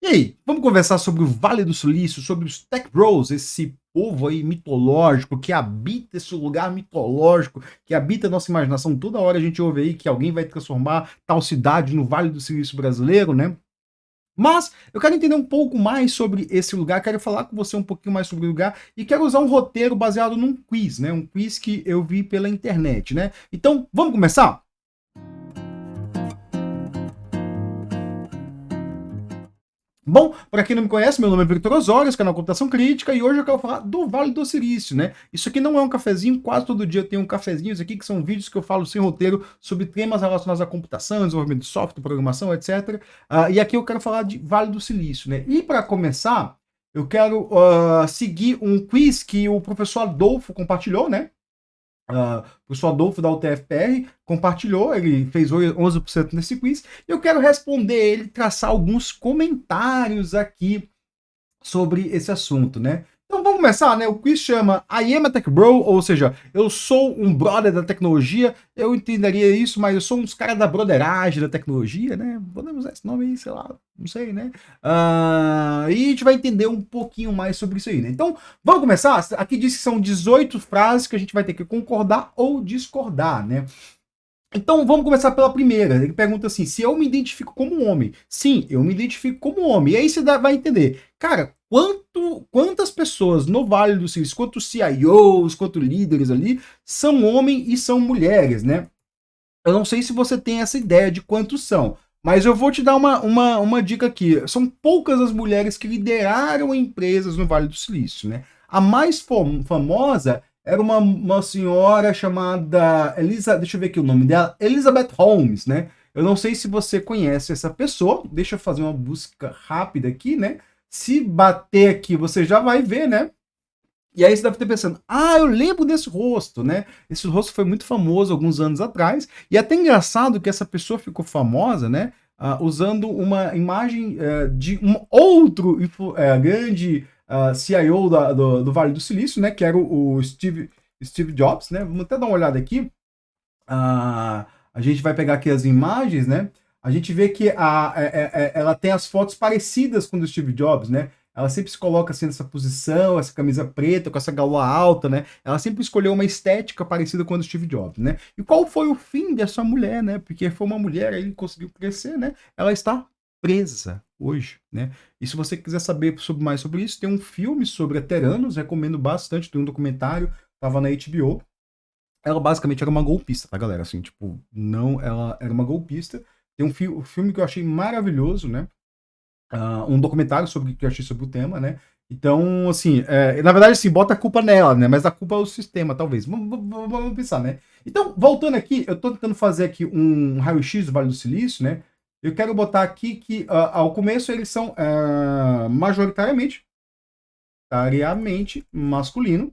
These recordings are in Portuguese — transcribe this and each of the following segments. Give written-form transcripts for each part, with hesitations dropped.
E aí, vamos conversar sobre o Vale do Silício, sobre os Tech Bros, esse povo aí mitológico que habita esse lugar mitológico, que habita a nossa imaginação. Toda hora a gente ouve aí que alguém vai transformar tal cidade no Vale do Silício brasileiro, né? Mas eu quero entender um pouco mais sobre esse lugar, quero falar com você um pouquinho mais sobre o lugar e quero usar um roteiro baseado num quiz, né? Um quiz que eu vi pela internet, né? Então, vamos começar? Bom, para quem não me conhece, meu nome é Victor Osório, canal Computação Crítica, e hoje eu quero falar do Vale do Silício, né? Isso aqui não é um cafezinho, quase todo dia eu tenho um cafezinho, isso aqui que são vídeos que eu falo sem roteiro sobre temas relacionados à computação, desenvolvimento de software, programação, etc. E aqui eu quero falar de Vale do Silício, né? E para começar, eu quero seguir um quiz que o professor Adolfo compartilhou, né? O professor Adolfo da UTFPR compartilhou, ele fez 11% nesse quiz, e eu quero responder ele, traçar alguns comentários aqui sobre esse assunto, né? Então vamos começar, né? O quiz chama I am a Tech Bro, ou seja, eu sou um brother da tecnologia, eu entenderia isso, mas eu sou uns caras da broderagem da tecnologia, né? Podemos usar esse nome aí, sei lá, não sei, né? E a gente vai entender um pouquinho mais sobre isso aí, né? Então, vamos começar? Aqui diz que são 18 frases que a gente vai ter que concordar ou discordar, né? Então vamos começar pela primeira. Ele pergunta assim: se eu me identifico como homem? Sim, eu me identifico como homem. E aí você vai entender, cara, quantas pessoas no Vale do Silício, quantos CIOs, quantos líderes ali, são homens e são mulheres, né? Eu não sei se você tem essa ideia de quantos são, mas eu vou te dar uma dica aqui. São poucas as mulheres que lideraram empresas no Vale do Silício, né? A mais famosa era uma senhora chamada deixa eu ver aqui o nome dela, Elizabeth Holmes, né? Eu não sei se você conhece essa pessoa. Deixa eu fazer uma busca rápida aqui, né? Se bater aqui, você já vai ver, né? E aí você deve ter pensando, eu lembro desse rosto, né? Esse rosto foi muito famoso alguns anos atrás, e é até engraçado que essa pessoa ficou famosa, né? Usando uma imagem de um outro grande CIO do Vale do Silício, né? Que era o Steve Jobs, né? Vamos até dar uma olhada aqui. A gente vai pegar aqui as imagens, né? A gente vê que ela tem as fotos parecidas com o do Steve Jobs, né? Ela sempre se coloca assim nessa posição, essa camisa preta, com essa gaula alta, né? Ela sempre escolheu uma estética parecida com a do Steve Jobs, né? E qual foi o fim dessa mulher, né? Porque foi uma mulher aí que conseguiu crescer, né? Ela está presa hoje, né? E se você quiser saber mais sobre isso, tem um filme sobre veteranos, recomendo bastante, tem um documentário, tava na HBO. Ela basicamente era uma golpista, tá, galera? Assim, tipo, não, ela era uma golpista. Tem um filme que eu achei maravilhoso, né? Um documentário sobre que eu achei sobre o tema, né? Então, assim, na verdade, assim, bota a culpa nela, né? Mas a culpa é o sistema, talvez. Vamos pensar, né? Então, voltando aqui, eu tô tentando fazer aqui um raio-x do Vale do Silício, né? Eu quero botar aqui que, ao começo, eles são majoritariamente masculino,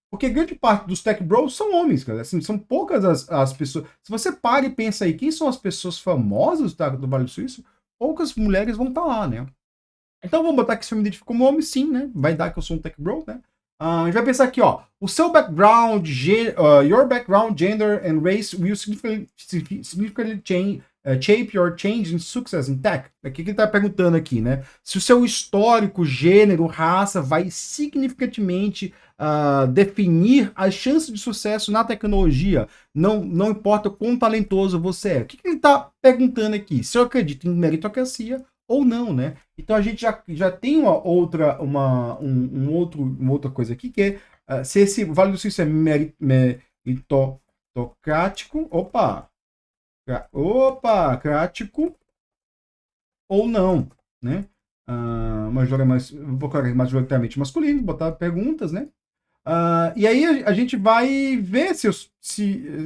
porque grande parte dos tech bros são homens, cara. Assim, são poucas as pessoas. Se você para e pensa aí, quem são as pessoas famosas do Vale do Silício, poucas mulheres vão estar lá, né? Então vamos botar que se eu me identifico como homem, sim, né? Vai dar que eu sou um tech bro, né? A gente vai pensar aqui, ó. O seu background, your background, gender and race will significantly shape your change in success in tech. O que ele está perguntando aqui, né? Se o seu histórico, gênero, raça vai significativamente definir as chances de sucesso na tecnologia, não importa o quão talentoso você é. O que ele está perguntando aqui? Se eu acredito em meritocracia ou não, né? Então a gente já tem uma outra coisa aqui, que é se esse Vale do Silício é meritocrático, crático ou não, né? Majoritariamente masculino, botar perguntas, né? E aí a gente vai ver se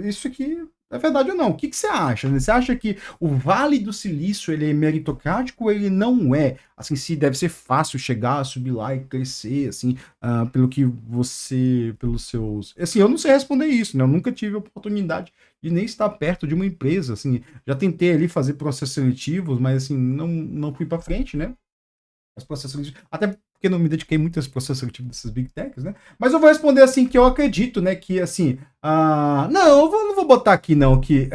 isso aqui é verdade ou não. O que você acha, né? Você acha que o Vale do Silício ele é meritocrático ou ele não é? Assim, se deve ser fácil chegar, subir lá e crescer, assim, pelo que você, pelos seus... Assim, eu não sei responder isso, né? Eu nunca tive a oportunidade de nem estar perto de uma empresa, assim. Já tentei ali fazer processos seletivos, mas, assim, não fui para frente, né? Os processos seletivos. Até porque não me dediquei muito a esse processo seletivo dessas Big Techs, né? Mas eu vou responder assim, que eu acredito, né, que assim, não, não vou botar aqui não, que,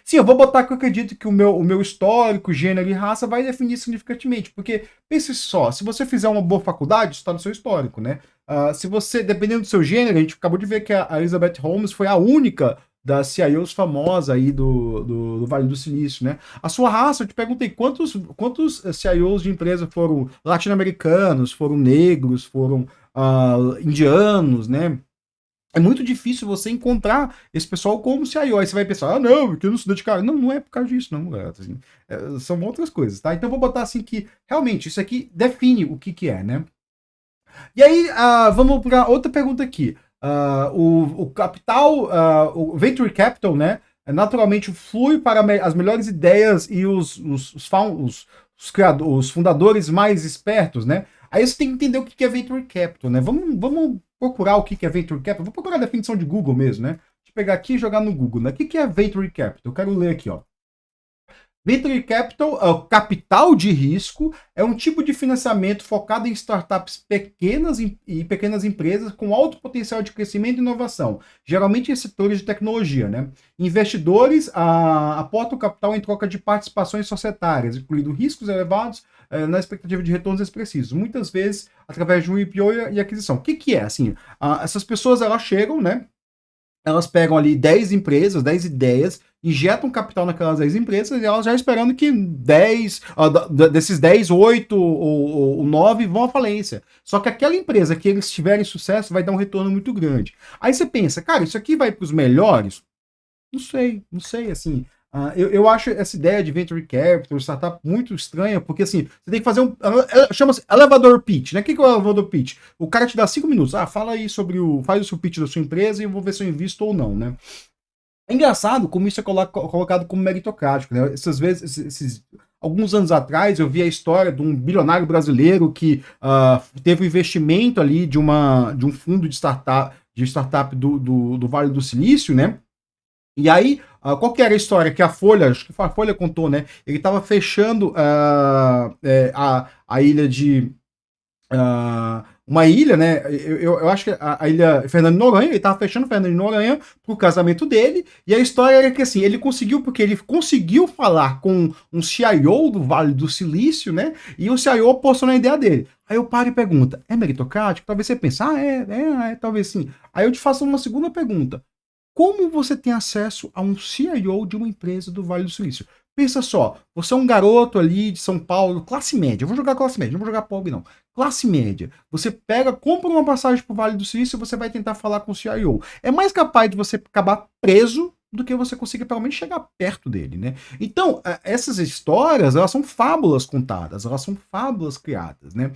sim, eu vou botar que eu acredito que o meu histórico, gênero e raça vai definir significativamente, porque, pense só, se você fizer uma boa faculdade, isso está no seu histórico, né? Se você, dependendo do seu gênero, a gente acabou de ver que a Elizabeth Holmes foi a única das CIOs famosa aí do Vale do Silício, né? A sua raça, eu te perguntei, quantos CIOs de empresa foram latino-americanos, foram negros, foram indianos, né? É muito difícil você encontrar esse pessoal como CIO. Aí você vai pensar, não, porque eu não se dedicar. Não, não é por causa disso, não. Assim, são outras coisas, tá? Então eu vou botar assim que, realmente, isso aqui define o que é, né? E aí, vamos para outra pergunta aqui. O capital, o venture capital, né? Naturalmente flui para as melhores ideias e os fundadores mais espertos, né? Aí você tem que entender o que é venture capital, né? Vamos procurar o que é venture capital. Vou procurar a definição de Google mesmo, né? Deixa eu pegar aqui e jogar no Google, né? O que é venture capital? Eu quero ler aqui, ó. Venture Capital, capital de risco, é um tipo de financiamento focado em startups pequenas e pequenas empresas com alto potencial de crescimento e inovação, geralmente em setores de tecnologia, né? Investidores aportam capital em troca de participações societárias, incluindo riscos elevados na expectativa de retornos expressivos, muitas vezes através de um IPO e aquisição. O que é? Assim, essas pessoas elas chegam, né? Elas pegam ali 10 empresas, 10 ideias, injetam capital naquelas 10 empresas e elas já esperando que 10, desses 10, 8 ou 9 vão à falência. Só que aquela empresa que eles tiverem sucesso vai dar um retorno muito grande. Aí você pensa, cara, isso aqui vai para os melhores? Não sei, assim. Eu acho essa ideia de venture capital, startup, muito estranha, porque assim, você tem que fazer chama-se elevador pitch, né? O que é o elevador pitch? O cara te dá 5 minutos. Fala aí faz o seu pitch da sua empresa e eu vou ver se eu invisto ou não, né? É engraçado como isso é colocado como meritocrático, né? Essas vezes, alguns anos atrás, eu vi a história de um bilionário brasileiro que teve um investimento ali de um fundo de startup do Vale do Silício, né? E aí, qual que era a história? Que a Folha, acho que a Folha contou, né? Ele estava fechando a ilha de. Uma ilha, né? Eu acho que a ilha Fernando de Noronha, ele estava fechando Fernando de Noronha pro casamento dele. E a história era que assim, ele conseguiu, porque ele conseguiu falar com um CIO do Vale do Silício, né? E o CIO apostou na ideia dele. Aí eu paro e pergunta: é meritocrático? Talvez você pense, talvez sim. Aí eu te faço uma segunda pergunta. Como você tem acesso a um CIO de uma empresa do Vale do Silício? Pensa só, você é um garoto ali de São Paulo, classe média. Eu vou jogar classe média, não vou jogar pobre, não. Classe média. Você compra uma passagem para o Vale do Silício e você vai tentar falar com o CIO. É mais capaz de você acabar preso do que você conseguir pelo menos chegar perto dele, né? Então, essas histórias, elas são fábulas contadas, elas são fábulas criadas, né?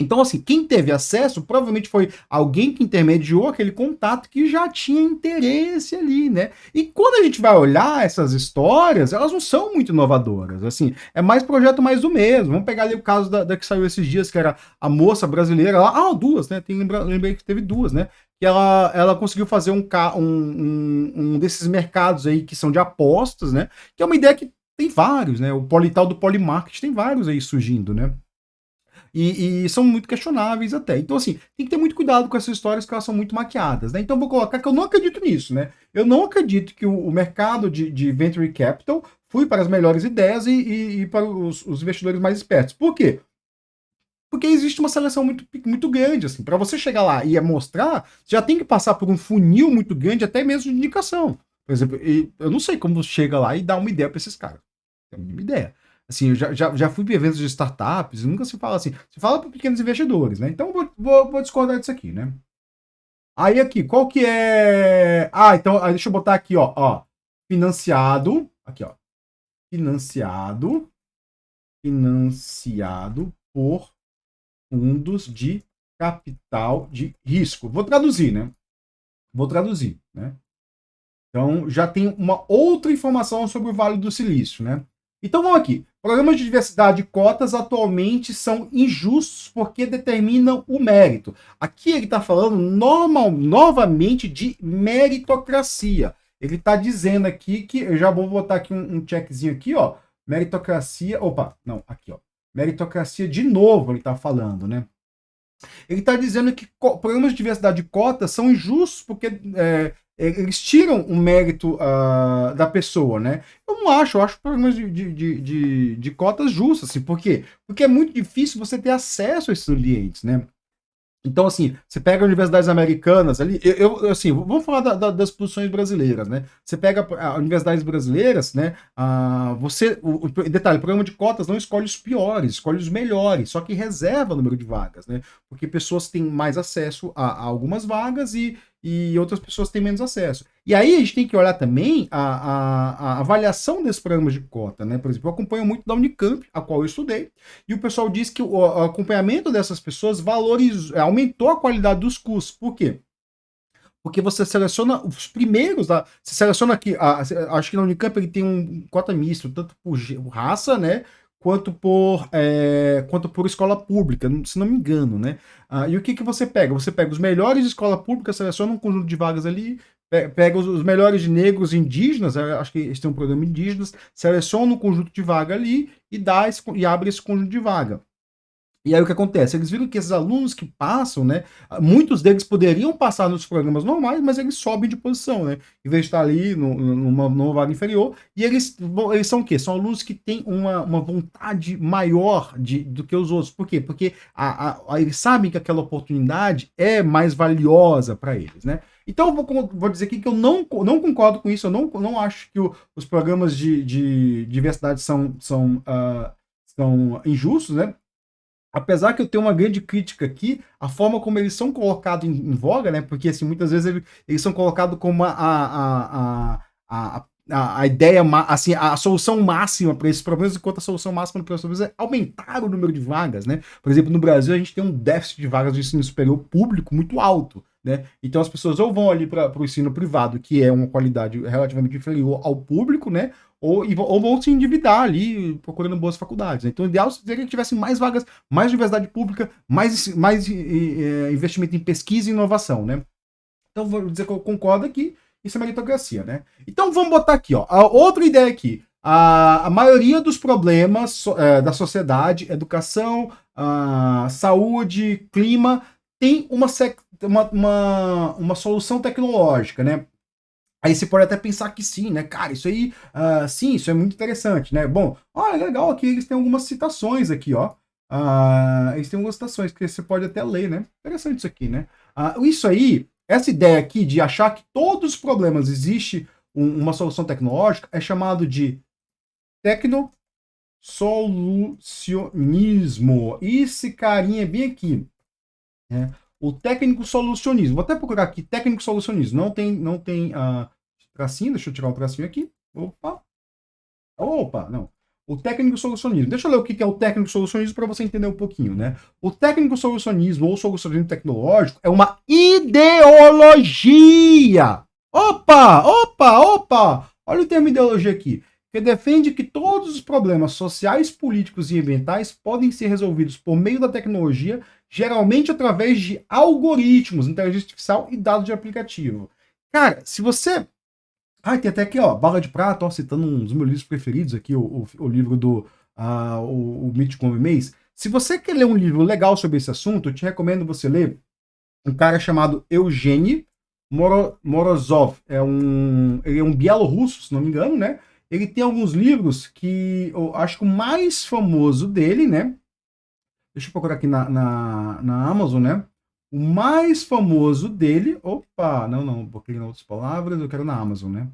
Então, assim, quem teve acesso provavelmente foi alguém que intermediou aquele contato que já tinha interesse ali, né? E quando a gente vai olhar essas histórias, elas não são muito inovadoras, assim, é mais projeto mais do mesmo. Vamos pegar ali o caso da que saiu esses dias, que era a moça brasileira lá, duas, né? Lembrei que teve duas, né? Que ela conseguiu fazer um desses mercados aí que são de apostas, né? Que é uma ideia que tem vários, né? O tal do Polymarket tem vários aí surgindo, né? E são muito questionáveis até. Então, assim, tem que ter muito cuidado com essas histórias que elas são muito maquiadas, né? Então, vou colocar que eu não acredito nisso, né? Eu não acredito que o mercado de venture capital fui para as melhores ideias e para os investidores mais espertos. Por quê? Porque existe uma seleção muito grande, assim. Para você chegar lá e mostrar, você já tem que passar por um funil muito grande, até mesmo de indicação. Por exemplo, eu não sei como você chega lá e dá uma ideia para esses caras. Tem uma ideia. Assim, eu já fui para eventos de startups e nunca se fala assim. Se fala para pequenos investidores, né? Então vou discordar disso aqui, né? Aí aqui, qual que é. Então, deixa eu botar aqui, ó. Financiado. Aqui, ó. Financiado por fundos de capital de risco. Vou traduzir, né? Então, já tem uma outra informação sobre o Vale do Silício, né? Então, vamos aqui. Programas de diversidade e cotas atualmente são injustos porque determinam o mérito. Aqui ele está falando novamente de meritocracia. Ele está dizendo aqui que, eu já vou botar aqui um checkzinho aqui, ó. Meritocracia, aqui, ó. Meritocracia de novo, ele está falando, né? Ele está dizendo que programas de diversidade de cotas são injustos porque eles tiram o mérito da pessoa, né? Eu não acho, eu acho programas de cotas justos, assim, por quê? Porque é muito difícil você ter acesso a esses ambientes, né? Então, assim, você pega universidades americanas ali, assim, vamos falar das posições brasileiras, né? Você pega universidades brasileiras, né? Detalhe, o programa de cotas não escolhe os piores, escolhe os melhores, só que reserva o número de vagas, né? Porque pessoas têm mais acesso a algumas vagas e outras pessoas têm menos acesso. E aí a gente tem que olhar também a avaliação desses programas de cota, né? Por exemplo, eu acompanho muito da Unicamp, a qual eu estudei, e o pessoal diz que o acompanhamento dessas pessoas aumentou a qualidade dos cursos. Por quê? Porque você seleciona os primeiros, você seleciona aqui, acho que na Unicamp ele tem um cota misto, tanto por raça, né, quanto por escola pública, se não me engano, né. E o que você pega? Você pega os melhores de escola pública, seleciona um conjunto de vagas ali, pega os melhores de negros e indígenas, acho que eles têm um programa indígenas, seleciona um conjunto de vaga ali e abre esse conjunto de vaga. E aí o que acontece? Eles viram que esses alunos que passam, né? Muitos deles poderiam passar nos programas normais, mas eles sobem de posição, né? Em vez de estar ali numa vaga inferior. E eles são o quê? São alunos que têm uma vontade maior do que os outros. Por quê? Porque eles sabem que aquela oportunidade é mais valiosa para eles, né? Então eu vou dizer aqui que eu não concordo com isso, eu não acho que os programas de diversidade são injustos, né? Apesar que eu tenho uma grande crítica aqui, a forma como eles são colocados em voga, né? Porque assim, muitas vezes eles são colocados como a ideia, assim, a solução máxima para esses problemas, enquanto a solução máxima para esses problemas é aumentar o número de vagas, né? Por exemplo, no Brasil a gente tem um déficit de vagas de ensino superior público muito alto, né? Então as pessoas ou vão ali para o ensino privado, que é uma qualidade relativamente inferior ao público, né? Ou vão se endividar ali procurando boas faculdades. Né? Então, o ideal seria que tivesse mais vagas, mais universidade pública, mais investimento em pesquisa e inovação, né? Então, vou dizer que eu concordo aqui, isso é meritocracia, né? Então, vamos botar aqui, ó, a outra ideia aqui. A maioria dos problemas da sociedade, educação, saúde, clima, tem uma solução tecnológica, né? Aí você pode até pensar que sim, né? Cara, isso aí, sim, isso é muito interessante, né? Bom, olha, legal aqui, eles têm algumas citações aqui, ó. Eles têm algumas citações que você pode até ler, né? Interessante isso aqui, né? Isso aí, essa ideia aqui de achar que todos os problemas existe uma solução tecnológica é chamado de tecnosolucionismo. Esse carinha é bem aqui, né? O técnico solucionismo. Vou até procurar aqui, técnico solucionismo. Não tem tracinho, deixa eu tirar um tracinho aqui. Opa, não. O técnico solucionismo. Deixa eu ler o que é o técnico solucionismo para você entender um pouquinho, né? O técnico solucionismo ou solucionismo tecnológico é uma ideologia. Opa! Olha o termo ideologia aqui. Que defende que todos os problemas sociais, políticos e ambientais podem ser resolvidos por meio da tecnologia, geralmente através de algoritmos, inteligência artificial e dados de aplicativo. Cara, se você tem até aqui, ó, Bala de Prata, ó, citando um dos meus livros preferidos aqui, o livro do o Mítico Homem Mês. Se você quer ler um livro legal sobre esse assunto, eu te recomendo você ler um cara chamado Eugênio Morozov. Ele é um bielorrusso, se não me engano, né? Ele tem alguns livros que eu acho que o mais famoso dele, né? Deixa eu procurar aqui na Amazon, né? O mais famoso dele. Opa, não, porque em outras palavras, eu quero na Amazon, né? Vou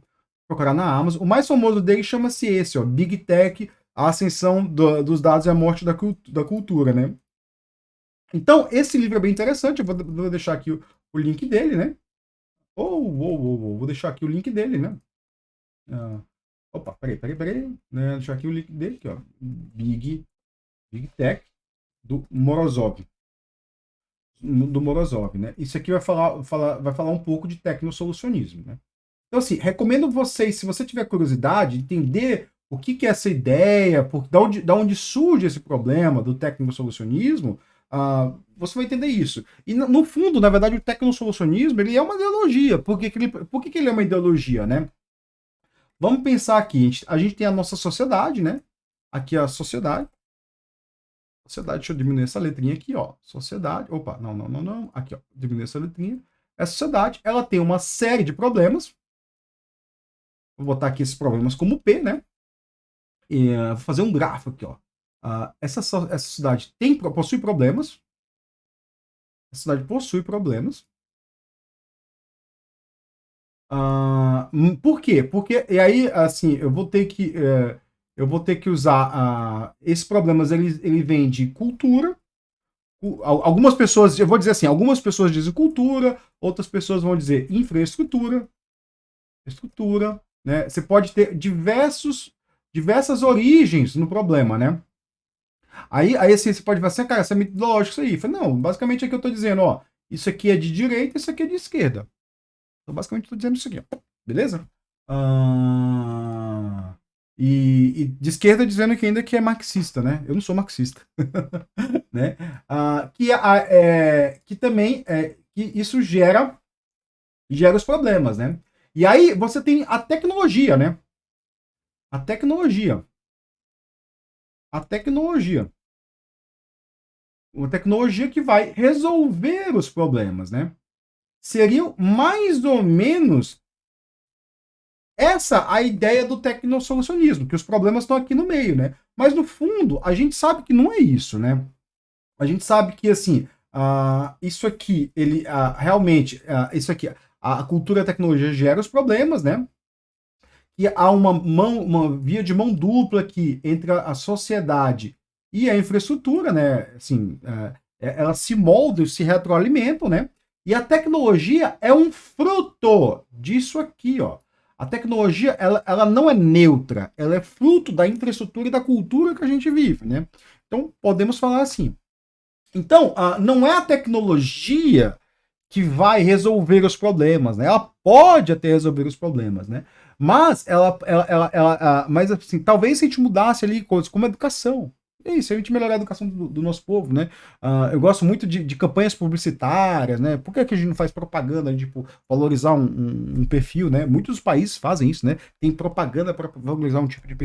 procurar na Amazon. O mais famoso dele chama-se esse, ó, Big Tech, a ascensão dos dados e a morte da cultura, né? Então, esse livro é bem interessante. Eu vou deixar aqui o link dele, né? Vou deixar aqui o link dele, né? Opa, peraí. Né? Deixar aqui o link dele, aqui, ó. Big Tech do Morozov. Né? Isso aqui vai falar um pouco de tecnosolucionismo, né? Então, assim, recomendo vocês, se você tiver curiosidade, entender o que é essa ideia, da onde surge esse problema do tecnosolucionismo, você vai entender isso. E, no fundo, na verdade, o tecnosolucionismo ele é uma ideologia. Por que ele é uma ideologia, né? Vamos pensar aqui, a gente tem a nossa sociedade, né? Aqui é a sociedade. Sociedade, deixa eu diminuir essa letrinha aqui, ó. Sociedade, opa, não. Aqui, ó, diminuir essa letrinha. Essa sociedade, ela tem uma série de problemas. Vou botar aqui esses problemas como P, né? E vou fazer um grafo aqui, ó. Essa sociedade possui problemas. Essa sociedade possui problemas. Por quê? Porque, e aí, assim, eu vou ter que usar esses problemas, ele vem de cultura. Algumas pessoas, eu vou dizer assim, algumas pessoas dizem cultura, outras pessoas vão dizer infraestrutura, né? Você pode ter diversas origens no problema, né? Aí assim, você pode falar assim, cara, isso é metodológico isso aí. Eu falei, não, basicamente é que eu estou dizendo, ó, isso aqui é de direita, isso aqui é de esquerda. Então, basicamente, estou dizendo isso aqui, ó. Beleza? E de esquerda dizendo que ainda que é marxista, né? Eu não sou marxista. Né? Que também que isso gera os problemas, né? E aí você tem a tecnologia, né? A tecnologia. Uma tecnologia que vai resolver os problemas, né? Seria mais ou menos essa a ideia do tecnosolucionismo, que os problemas estão aqui no meio, né? Mas no fundo, a gente sabe que não é isso, né? A gente sabe que, assim, isso aqui, ele realmente, isso aqui, a cultura e a tecnologia gera os problemas, né? E há uma via de mão dupla aqui entre a sociedade e a infraestrutura, né? Assim, elas se moldam, se retroalimentam, né? E a tecnologia é um fruto disso aqui, ó. A tecnologia, ela não é neutra, ela é fruto da infraestrutura e da cultura que a gente vive, né? Então, podemos falar assim. Então, não é a tecnologia que vai resolver os problemas, né? Ela pode até resolver os problemas, né? Mas mas assim, talvez se a gente mudasse ali coisas como a educação. É isso, a gente melhorar a educação do nosso povo, né? Eu gosto muito de campanhas publicitárias, né? Por que a gente não faz propaganda, tipo, valorizar um perfil, né? Muitos países fazem isso, né? Tem propaganda para valorizar um tipo de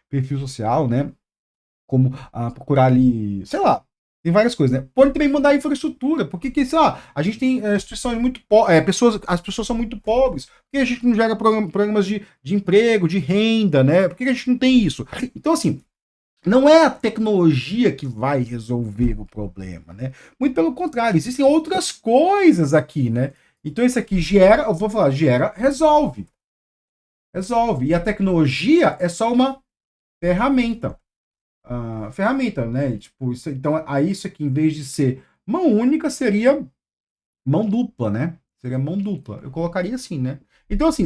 perfil social, né? Como procurar ali, sei lá, tem várias coisas, né? Pode também mudar a infraestrutura, porque que, sei lá, a gente tem instituições muito as pessoas são muito pobres, por que a gente não gera programas de emprego, de renda, né? Por que a gente não tem isso? Então, assim, não é a tecnologia que vai resolver o problema, né? Muito pelo contrário, existem outras coisas aqui, né? Então, isso aqui gera, eu vou falar, gera, resolve. Resolve. E a tecnologia é só uma ferramenta. Ferramenta, né? Tipo, então, aí isso aqui, em vez de ser mão única, seria mão dupla, né? Seria mão dupla. Eu colocaria assim, né? Então, assim,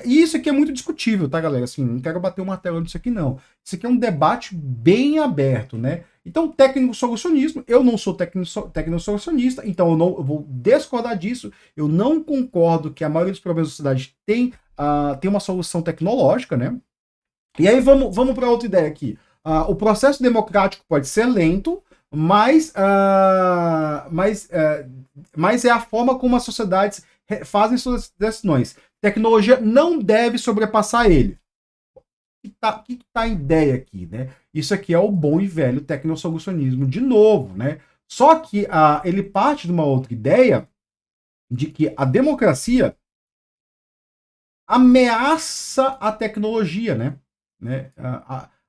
e isso aqui é muito discutível, tá, galera? Assim, não quero bater o martelo nisso aqui, não. Isso aqui é um debate bem aberto, né? Então, técnico-solucionismo, eu não sou técnico-solucionista, então eu vou discordar disso. Eu não concordo que a maioria dos problemas da sociedade tem uma solução tecnológica, né? E aí vamos para outra ideia aqui. O processo democrático pode ser lento, mas é a forma como as sociedades fazem suas decisões. Tecnologia não deve sobrepassar ele. O que está a ideia aqui, né? Isso aqui é o bom e velho tecnosolucionismo de novo, né? Só que ele parte de uma outra ideia de que a democracia ameaça a tecnologia, né?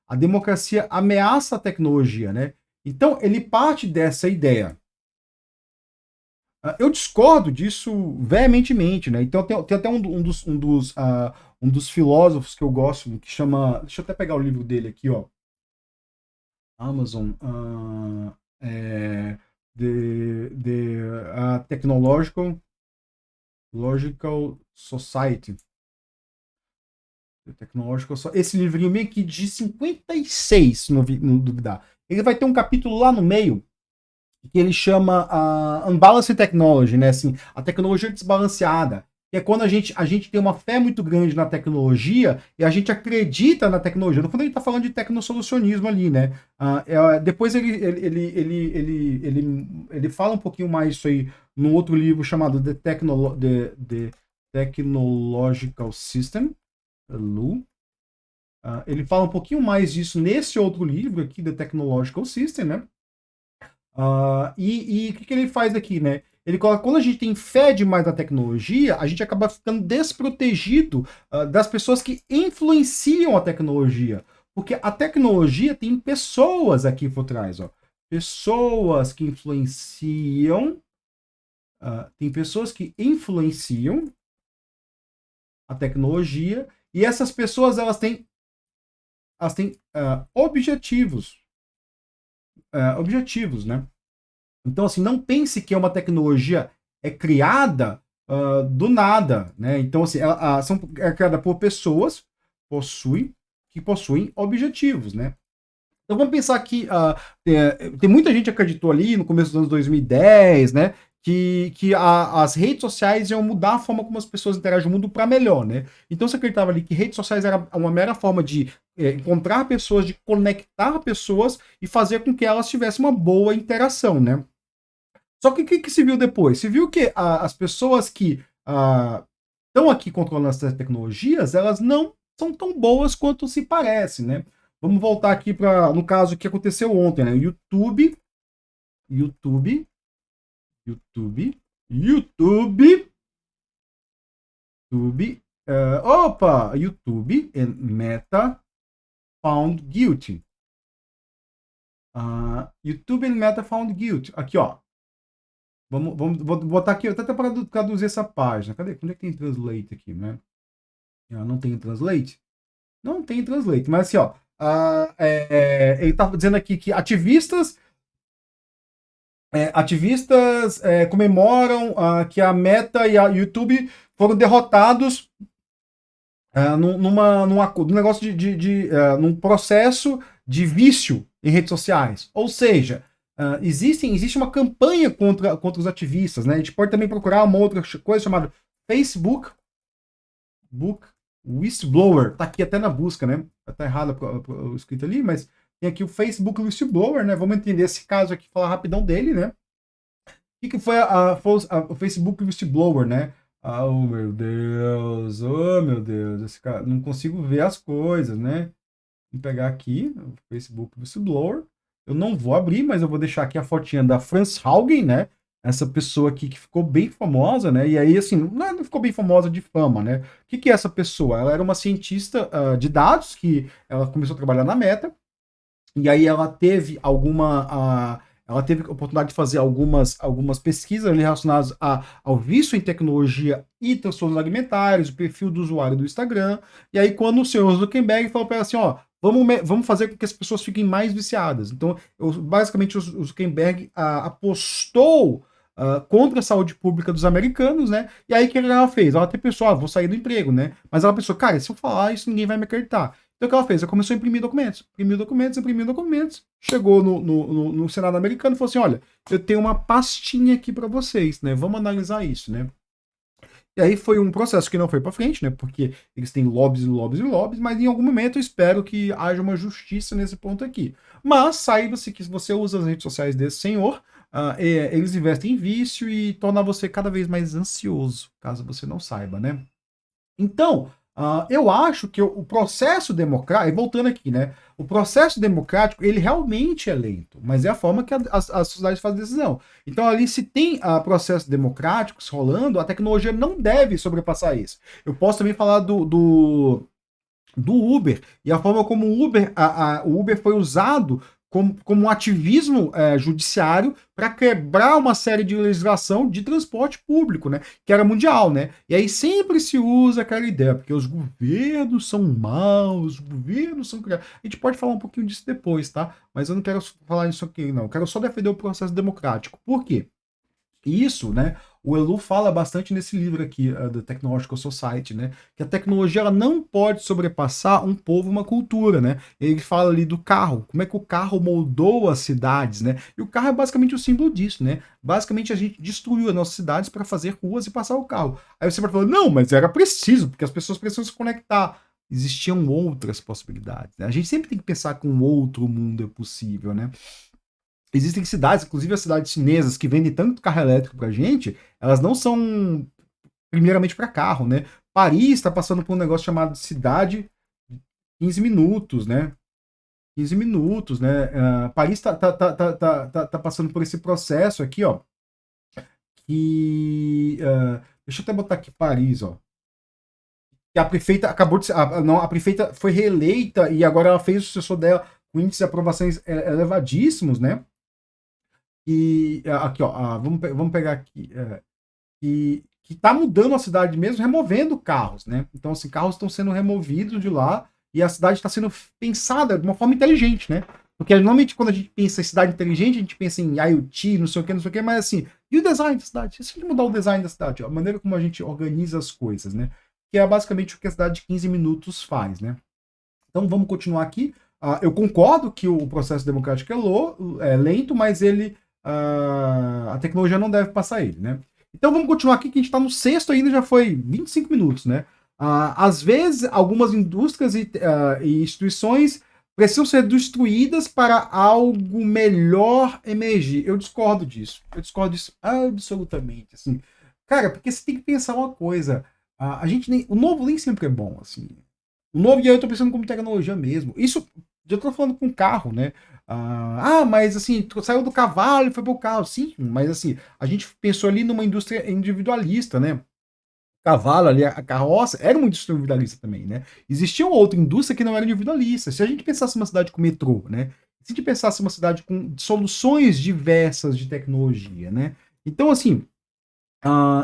A democracia ameaça a tecnologia, né? Então, ele parte dessa ideia. Eu discordo disso veementemente, né? Então, tem até um dos filósofos que eu gosto, que chama... Deixa eu até pegar o livro dele aqui, ó. Amazon. The Technological Society. Tecnológico, esse livrinho meio que de 56, se não duvidar. Ele vai ter um capítulo lá no meio que ele chama Unbalanced Technology, né? Assim, a tecnologia desbalanceada. Que é quando a gente tem uma fé muito grande na tecnologia e a gente acredita na tecnologia. No fundo, ele está falando de tecnosolucionismo ali, né? Depois ele fala um pouquinho mais isso aí num outro livro chamado The Technological System, Lu. Ele fala um pouquinho mais disso nesse outro livro aqui, The Technological System, né? E o que ele faz aqui, né? Ele coloca, quando a gente tem fé demais na tecnologia, a gente acaba ficando desprotegido das pessoas que influenciam a tecnologia. Porque a tecnologia tem pessoas aqui por trás, ó. Pessoas que influenciam. Tem pessoas que influenciam a tecnologia, e essas pessoas elas têm objetivos. Objetivos, né? Então, assim, não pense que uma tecnologia é criada do nada, né? Então, assim, é criada por pessoas que possuem objetivos, né? Então, vamos pensar que tem muita gente que acreditou ali no começo dos anos 2010, né? Que as redes sociais iam mudar a forma como as pessoas interagem no mundo para melhor, né? Então, você acreditava ali que redes sociais era uma mera forma de encontrar pessoas, de conectar pessoas e fazer com que elas tivessem uma boa interação, né? Só que o que se viu depois? Se viu que as pessoas que estão aqui controlando essas tecnologias, elas não são tão boas quanto se parece, né? Vamos voltar aqui para, no caso que aconteceu ontem, né? YouTube, YouTube, YouTube, YouTube, YouTube, YouTube and Meta found guilty. YouTube and Meta found guilty. Aqui, ó. Vou botar aqui até para traduzir essa página. Cadê? Onde é que tem translate aqui, né? Não tem translate? Não tem translate, mas assim, ó. Ele tá dizendo aqui que ativistas comemoram que a Meta e a YouTube foram derrotados num negócio num processo de vício em redes sociais. Ou seja, existe uma campanha contra os ativistas, né? A gente pode também procurar uma outra coisa chamada Facebook Whistleblower. Tá aqui até na busca, né? Tá errado o escrito ali, mas tem aqui o Facebook Whistleblower, né? Vamos entender esse caso aqui, falar rapidão dele, né? O que foi o Facebook Whistleblower, né? Oh, meu Deus, esse cara, não consigo ver as coisas, né? Vou pegar aqui o Facebook Whistleblower. Eu não vou abrir, mas eu vou deixar aqui a fotinha da Franz Haugen, né? Essa pessoa aqui que ficou bem famosa, né? E aí, assim, não ficou bem famosa de fama, né? O que é essa pessoa? Ela era uma cientista de dados que ela começou a trabalhar na Meta, e aí ela teve ela teve a oportunidade de fazer algumas pesquisas relacionadas ao vício em tecnologia e transtornos alimentares, o perfil do usuário do Instagram. E aí, quando o senhor Zuckerberg falou para ela assim, ó, vamos fazer com que as pessoas fiquem mais viciadas. Então, basicamente, o Zuckerberg apostou contra a saúde pública dos americanos, né? E aí, o que ela fez? Ela até pensou, vou sair do emprego, né? Mas ela pensou, cara, se eu falar isso, ninguém vai me acreditar. Então o que ela fez? Ela começou a imprimir documentos, chegou no Senado americano e falou assim, olha, eu tenho uma pastinha aqui para vocês, né? Vamos analisar isso, né? E aí foi um processo que não foi para frente, né? Porque eles têm lobbies e lobbies e lobbies, mas em algum momento eu espero que haja uma justiça nesse ponto aqui. Mas saiba-se que se você usa as redes sociais desse senhor, eles investem em vício e torna você cada vez mais ansioso, caso você não saiba, né? Então, eu acho que o processo democrático, voltando aqui, né? O processo democrático, ele realmente é lento, mas é a forma que a sociedade faz decisão. Então, ali, se tem processos democráticos rolando, a tecnologia não deve sobrepassar isso. Eu posso também falar do Uber e a forma como o Uber foi usado como um ativismo judiciário para quebrar uma série de legislação de transporte público, né? Que era mundial, né? E aí sempre se usa aquela ideia, porque os governos são maus, os governos são criados. A gente pode falar um pouquinho disso depois, tá? Mas eu não quero falar isso aqui, não. Eu quero só defender o processo democrático. Por quê? Isso, né? O Elu fala bastante nesse livro aqui, The Technological Society, né? Que a tecnologia ela não pode sobrepassar um povo, uma cultura, né? Ele fala ali do carro, como é que o carro moldou as cidades, né? E o carro é basicamente o símbolo disso, né? Basicamente a gente destruiu as nossas cidades para fazer ruas e passar o carro. Aí você vai falar, não, mas era preciso, porque as pessoas precisam se conectar. Existiam outras possibilidades, né? A gente sempre tem que pensar que um outro mundo é possível, né? Existem cidades, inclusive as cidades chinesas, que vendem tanto carro elétrico pra gente, elas não são primeiramente para carro, né? Paris está passando por um negócio chamado cidade 15 minutos, né? 15 minutos, né? Paris tá passando por esse processo aqui, ó. Que. Deixa eu até botar aqui Paris, ó. Que a prefeita acabou de ser. Não, a prefeita foi reeleita e agora ela fez o sucessor dela com índices de aprovações elevadíssimos, né? E aqui, ó, vamos pegar aqui. Que está mudando a cidade mesmo, removendo carros, né? Então, assim, carros estão sendo removidos de lá e a cidade está sendo pensada de uma forma inteligente, né? Porque normalmente quando a gente pensa em cidade inteligente, a gente pensa em IoT, não sei o que, mas assim, e o design da cidade? Se a gente mudar o design da cidade, ó, a maneira como a gente organiza as coisas, né? Que é basicamente o que a cidade de 15 minutos faz, né? Então vamos continuar aqui. Eu concordo que o processo democrático é lento, mas a tecnologia não deve passar ele, né? Então vamos continuar aqui, que a gente está no sexto ainda, já foi 25 minutos, né? Às vezes, algumas indústrias e instituições precisam ser destruídas para algo melhor emergir. Eu discordo disso. Eu discordo disso absolutamente. Assim. Cara, porque você tem que pensar uma coisa. O novo nem sempre é bom, assim. O novo, e aí eu tô pensando como tecnologia mesmo. Isso, já tô falando com carro, né? Mas assim, saiu do cavalo e foi pro carro. Sim, mas assim, a gente pensou ali numa indústria individualista, né? Cavalo ali, a carroça, era uma indústria individualista também, né? Existia uma outra indústria que não era individualista. Se a gente pensasse uma cidade com metrô, né? Se a gente pensasse uma cidade com soluções diversas de tecnologia, né? Então, assim,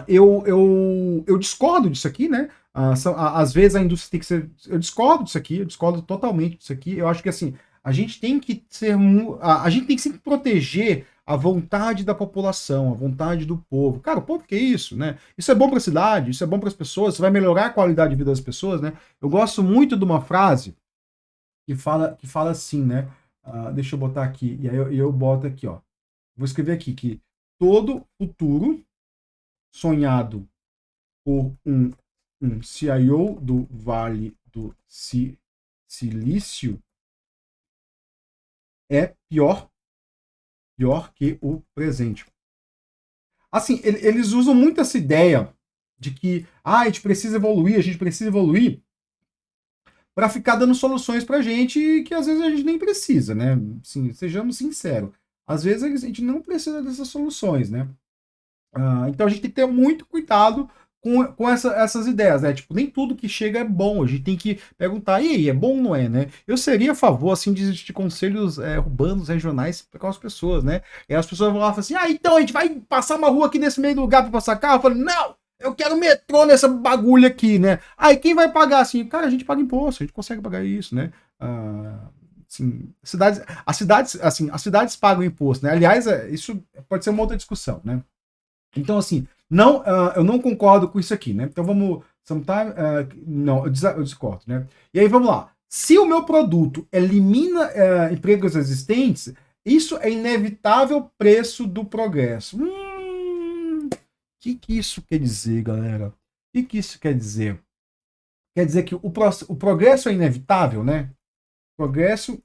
eu discordo disso aqui, né? Às vezes a indústria tem que ser. Eu discordo disso aqui, eu discordo totalmente disso aqui. Eu acho que assim, a gente tem que ser. A gente tem que sempre proteger a vontade da população, a vontade do povo. Cara, o povo que é isso, né? Isso é bom para a cidade, isso é bom para as pessoas, isso vai melhorar a qualidade de vida das pessoas, né? Eu gosto muito de uma frase que fala assim, né? Deixa eu botar aqui, e aí eu boto aqui, ó. Vou escrever aqui que todo futuro sonhado por um CIO do Vale do Silício é pior que o presente. Assim, eles usam muito essa ideia de que a gente precisa evoluir para ficar dando soluções para a gente que às vezes a gente nem precisa, né? Assim, sejamos sinceros. Às vezes a gente não precisa dessas soluções, né? Então a gente tem que ter muito cuidado com essas ideias, né? Tipo, nem tudo que chega é bom. A gente tem que perguntar, e aí, é bom ou não é, né? Eu seria a favor, assim, de existir conselhos urbanos, regionais para as pessoas, né? E as pessoas vão lá e falam assim, então a gente vai passar uma rua aqui nesse meio do lugar para passar carro? Eu falo, não! Eu quero metrô nessa bagulho aqui, né? Aí quem vai pagar assim? Cara, a gente paga imposto, a gente consegue pagar isso, né? Assim, as cidades pagam imposto, né? Aliás, isso pode ser uma outra discussão, né? Então, assim, não, eu não concordo com isso aqui, né? Então vamos. Não, eu discordo, né? E aí vamos lá. Se o meu produto elimina empregos existentes, isso é inevitável preço do progresso. Que isso quer dizer, galera? O que isso quer dizer? Quer dizer que o progresso é inevitável, né? O progresso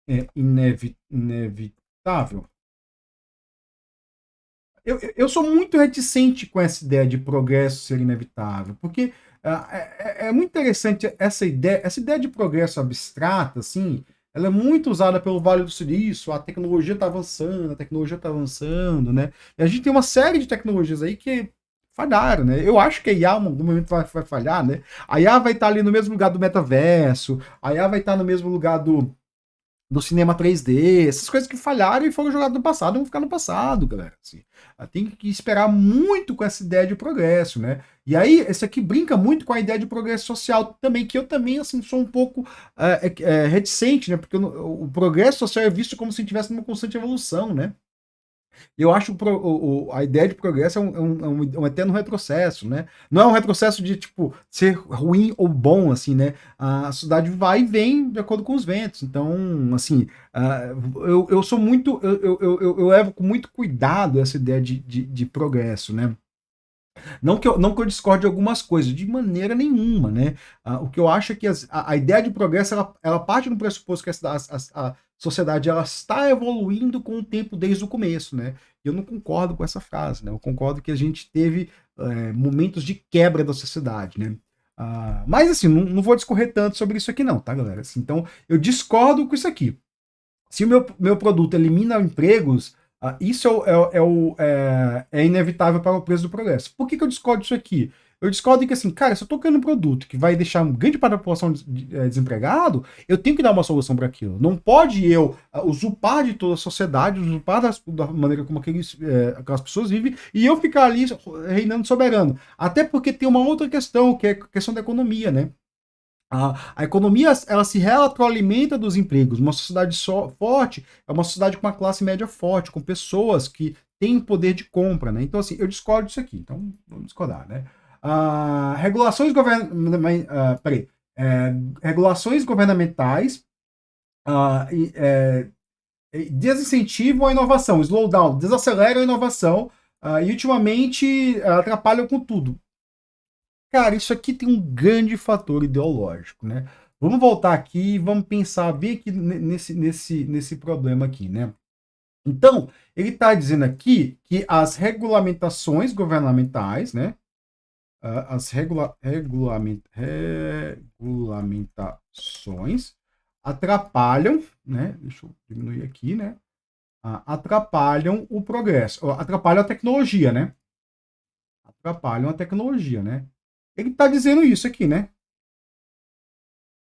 é inevitável. Eu sou muito reticente com essa ideia de progresso ser inevitável, porque é muito interessante essa ideia de progresso abstrata, assim, ela é muito usada pelo Vale do Silício, a tecnologia está avançando, né? E a gente tem uma série de tecnologias aí que falharam, né? Eu acho que a IA em algum momento vai falhar, né? A IA vai estar ali no mesmo lugar do metaverso, a IA vai estar no mesmo lugar do cinema 3D, essas coisas que falharam e foram jogadas no passado, vão ficar no passado, galera. Assim, tem que esperar muito com essa ideia de progresso, né? E aí, esse aqui brinca muito com a ideia de progresso social também, que eu também, assim, sou um pouco reticente, né? Porque o progresso social é visto como se estivesse numa constante evolução, né? Eu acho a ideia de progresso é um eterno retrocesso, né? Não é um retrocesso de, tipo, ser ruim ou bom, assim, né? A sociedade vai e vem de acordo com os ventos. Então, assim, eu sou muito... Eu levo com muito cuidado essa ideia de progresso, né? Não que eu discorde de algumas coisas, de maneira nenhuma, né? O que eu acho é que a ideia de progresso, ela parte do pressuposto que a sociedade ela está evoluindo com o tempo desde o começo, né? Eu não concordo com essa frase, né? Eu concordo que a gente teve momentos de quebra da sociedade, né? Mas assim, não vou discorrer tanto sobre isso aqui não, tá, galera? Assim, então, eu discordo com isso aqui. Se o meu produto elimina empregos, isso é inevitável para o preço do progresso. Por que eu discordo disso aqui? Eu discordo que, assim, cara, se eu estou criando um produto que vai deixar um grande parte da população desempregado, eu tenho que dar uma solução para aquilo. Não pode eu usurpar de toda a sociedade, usurpar da maneira como aquelas pessoas vivem, e eu ficar ali reinando soberano. Até porque tem uma outra questão, que é a questão da economia, né? A economia, ela se retroalimenta dos empregos. Uma sociedade forte é uma sociedade com uma classe média forte, com pessoas que têm poder de compra, né? Então, assim, eu discordo disso aqui. Então, vamos discordar, né? Regulações regulações governamentais desincentivam a inovação, slowdown, desaceleram a inovação e, ultimamente, atrapalham com tudo. Cara, isso aqui tem um grande fator ideológico, né? Vamos voltar aqui e vamos pensar bem aqui nesse problema aqui, né? Então, ele está dizendo aqui que as regulamentações governamentais, né? As regulamentações atrapalham, né? Deixa eu diminuir aqui, né? Atrapalham o progresso, atrapalham a tecnologia, né? Atrapalham a tecnologia, né? Ele está dizendo isso aqui, né?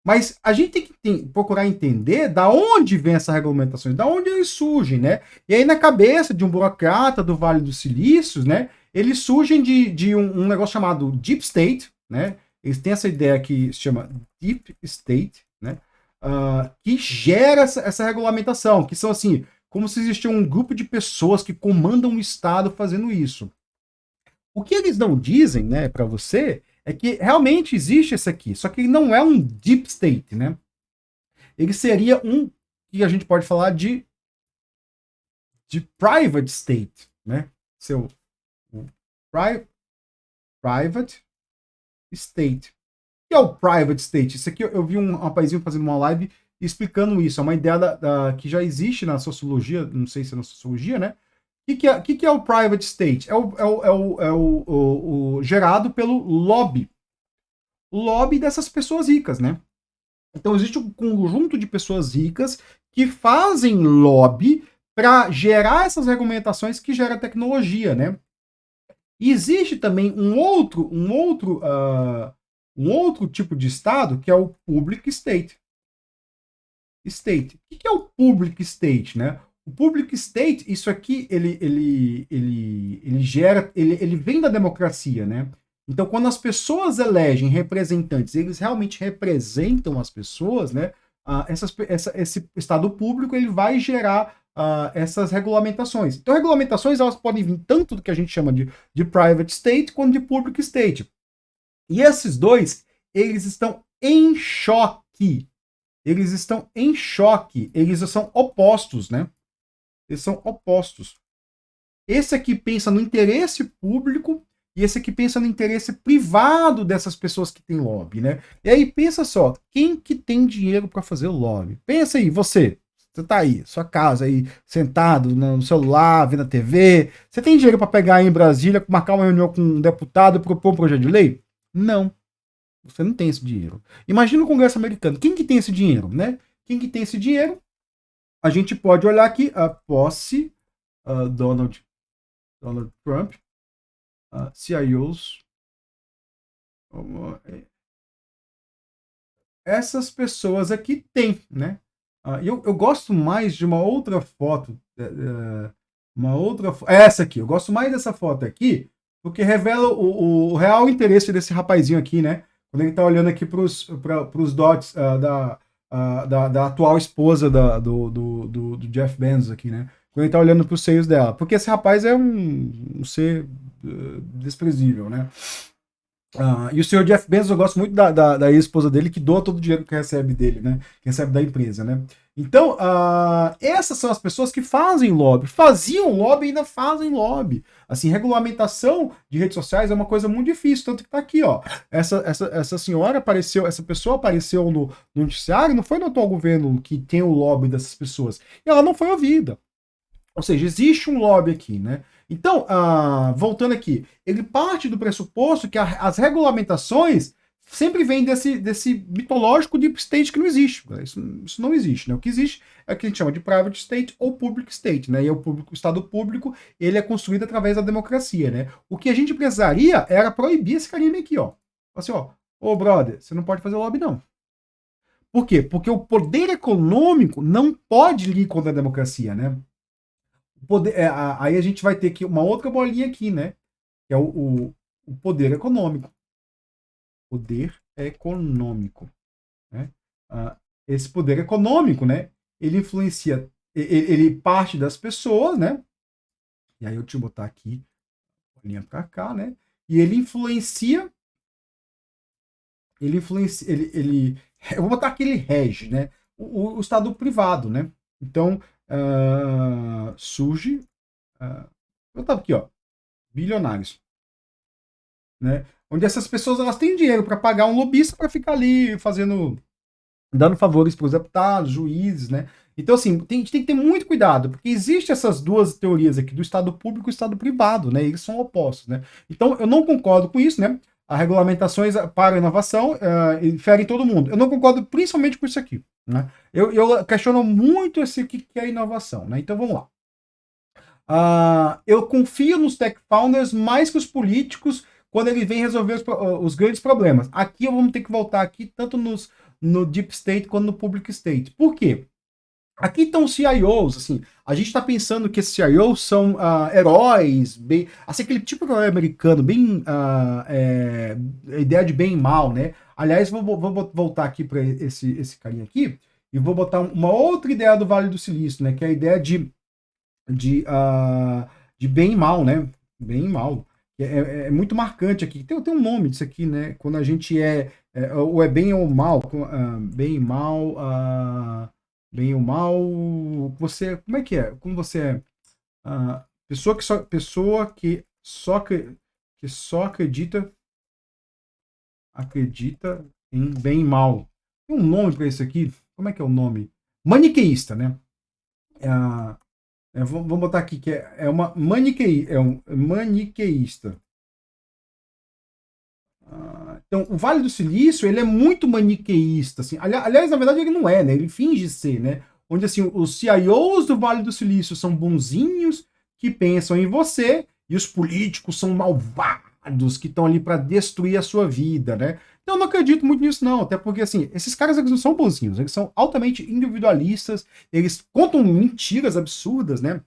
Mas a gente tem que procurar entender da onde vem essas regulamentações, da onde eles surgem, né? E aí na cabeça de um burocrata do Vale do Silício, né? Eles surgem de um negócio chamado Deep State, né? Eles têm essa ideia que se chama Deep State, né? Que gera essa regulamentação, que são assim, como se existia um grupo de pessoas que comandam o Estado fazendo isso. O que eles não dizem, né, para você, é que realmente existe esse aqui, só que ele não é um deep state, né? Ele seria um que a gente pode falar de private state, né? Seu private state. O que é o private state? Isso aqui eu vi um rapazinho fazendo uma live explicando isso. É uma ideia que já existe na sociologia, não sei se é na sociologia, né? O que é o private state? É o gerado pelo lobby. O lobby dessas pessoas ricas, né? Então existe um conjunto de pessoas ricas que fazem lobby para gerar essas regulamentações que geram tecnologia, né? E existe também um outro tipo de Estado, que é o public state. O que é o public state, né? O public state, isso aqui, ele vem da democracia, né? Então, quando as pessoas elegem representantes, eles realmente representam as pessoas, né? Esse Estado público, ele vai gerar essas regulamentações. Então, regulamentações, elas podem vir tanto do que a gente chama de private state, quanto de public state. E esses dois, eles estão em choque. Eles estão em choque. Eles são opostos, né? Eles são opostos. Esse aqui pensa no interesse público e esse aqui pensa no interesse privado dessas pessoas que têm lobby, né? E aí pensa só, quem que tem dinheiro para fazer o lobby? Pensa aí, você tá aí, sua casa aí, sentado no celular, vendo a TV, você tem dinheiro para pegar aí em Brasília, marcar uma reunião com um deputado e propor um projeto de lei? Não. Você não tem esse dinheiro. Imagina o Congresso americano. Quem que tem esse dinheiro, né? Quem que tem esse dinheiro? A gente pode olhar aqui a posse Donald Trump, CIOs. Essas pessoas aqui têm, né? Eu gosto mais de uma outra foto. Essa aqui. Eu gosto mais dessa foto aqui, porque revela o real interesse desse rapazinho aqui, né? Quando ele está olhando aqui para os dots da atual esposa do Jeff Bezos aqui, né? Quando ele está olhando para os seios dela. Porque esse rapaz é um ser desprezível, né? E o senhor Jeff Bezos, eu gosto muito da ex-esposa dele, que doa todo o dinheiro que recebe dele, né? Que recebe da empresa, né? Então, essas são as pessoas que fazem lobby. Faziam lobby e ainda fazem lobby. Assim, regulamentação de redes sociais é uma coisa muito difícil, tanto que tá aqui, ó. Essa senhora apareceu, essa pessoa apareceu no noticiário, não foi no atual governo que tem o lobby dessas pessoas. E ela não foi ouvida. Ou seja, existe um lobby aqui, né? Então, voltando aqui, ele parte do pressuposto que as regulamentações sempre vem desse mitológico deep state que não existe. Isso não existe, né? O que existe é o que a gente chama de private state ou public state, né? E o Estado público, ele é construído através da democracia, né? O que a gente precisaria era proibir esse carinha aqui, ó. Assim, ó, ô brother, você não pode fazer lobby, não. Por quê? Porque o poder econômico não pode ir contra a democracia, né? Aí a gente vai ter que uma outra bolinha aqui, né? Que é o poder econômico. Poder econômico, né? Esse poder econômico, né? Ele influencia, ele parte das pessoas, né? E aí eu te botar aqui, bolinha pra cá, né? E eu vou botar aqui, ele rege, né? O Estado privado, né? Então, surge, eu tava aqui, ó, bilionários, né? Onde essas pessoas elas têm dinheiro para pagar um lobista para ficar ali dando favores para os deputados, juízes, né? Então, assim, a gente tem que ter muito cuidado, porque existem essas duas teorias aqui, do Estado público e do Estado privado, né? Eles são opostos, né? Então, eu não concordo com isso, né? As regulamentações para a inovação ferem todo mundo. Eu não concordo principalmente com isso aqui, né? Eu questiono muito esse que é inovação, né? Então, vamos lá. Eu confio nos tech founders mais que os políticos quando eles vêm resolver os grandes problemas. Aqui vamos ter que voltar aqui tanto no deep state quanto no public state. Por quê? Aqui estão os CIOs, assim, a gente está pensando que esses CIOs são heróis, bem, assim, aquele tipo de herói americano, bem, a ideia de bem e mal, né? Aliás, vou voltar aqui para esse carinha aqui e vou botar uma outra ideia do Vale do Silício, né? Que é a ideia de bem e mal, né? Bem e mal. É muito marcante aqui. Tem um nome disso aqui, né? Quando a gente ou é bem ou mal, bem e mal, bem ou mal, você, como é que é? Como você é pessoa que só acredita em bem e mal. Tem um nome para isso aqui? Como é que é o nome? Maniqueísta, né? Vamos botar aqui que é um maniqueísta. Então, o Vale do Silício, ele é muito maniqueísta, assim. Aliás, na verdade, ele não é, né? Ele finge ser, né? Onde, assim, os CIOs do Vale do Silício são bonzinhos, que pensam em você, e os políticos são malvados, que estão ali para destruir a sua vida, né? Então, eu não acredito muito nisso, não. Até porque, assim, esses caras, eles não são bonzinhos. Eles são altamente individualistas. Eles contam mentiras absurdas, né?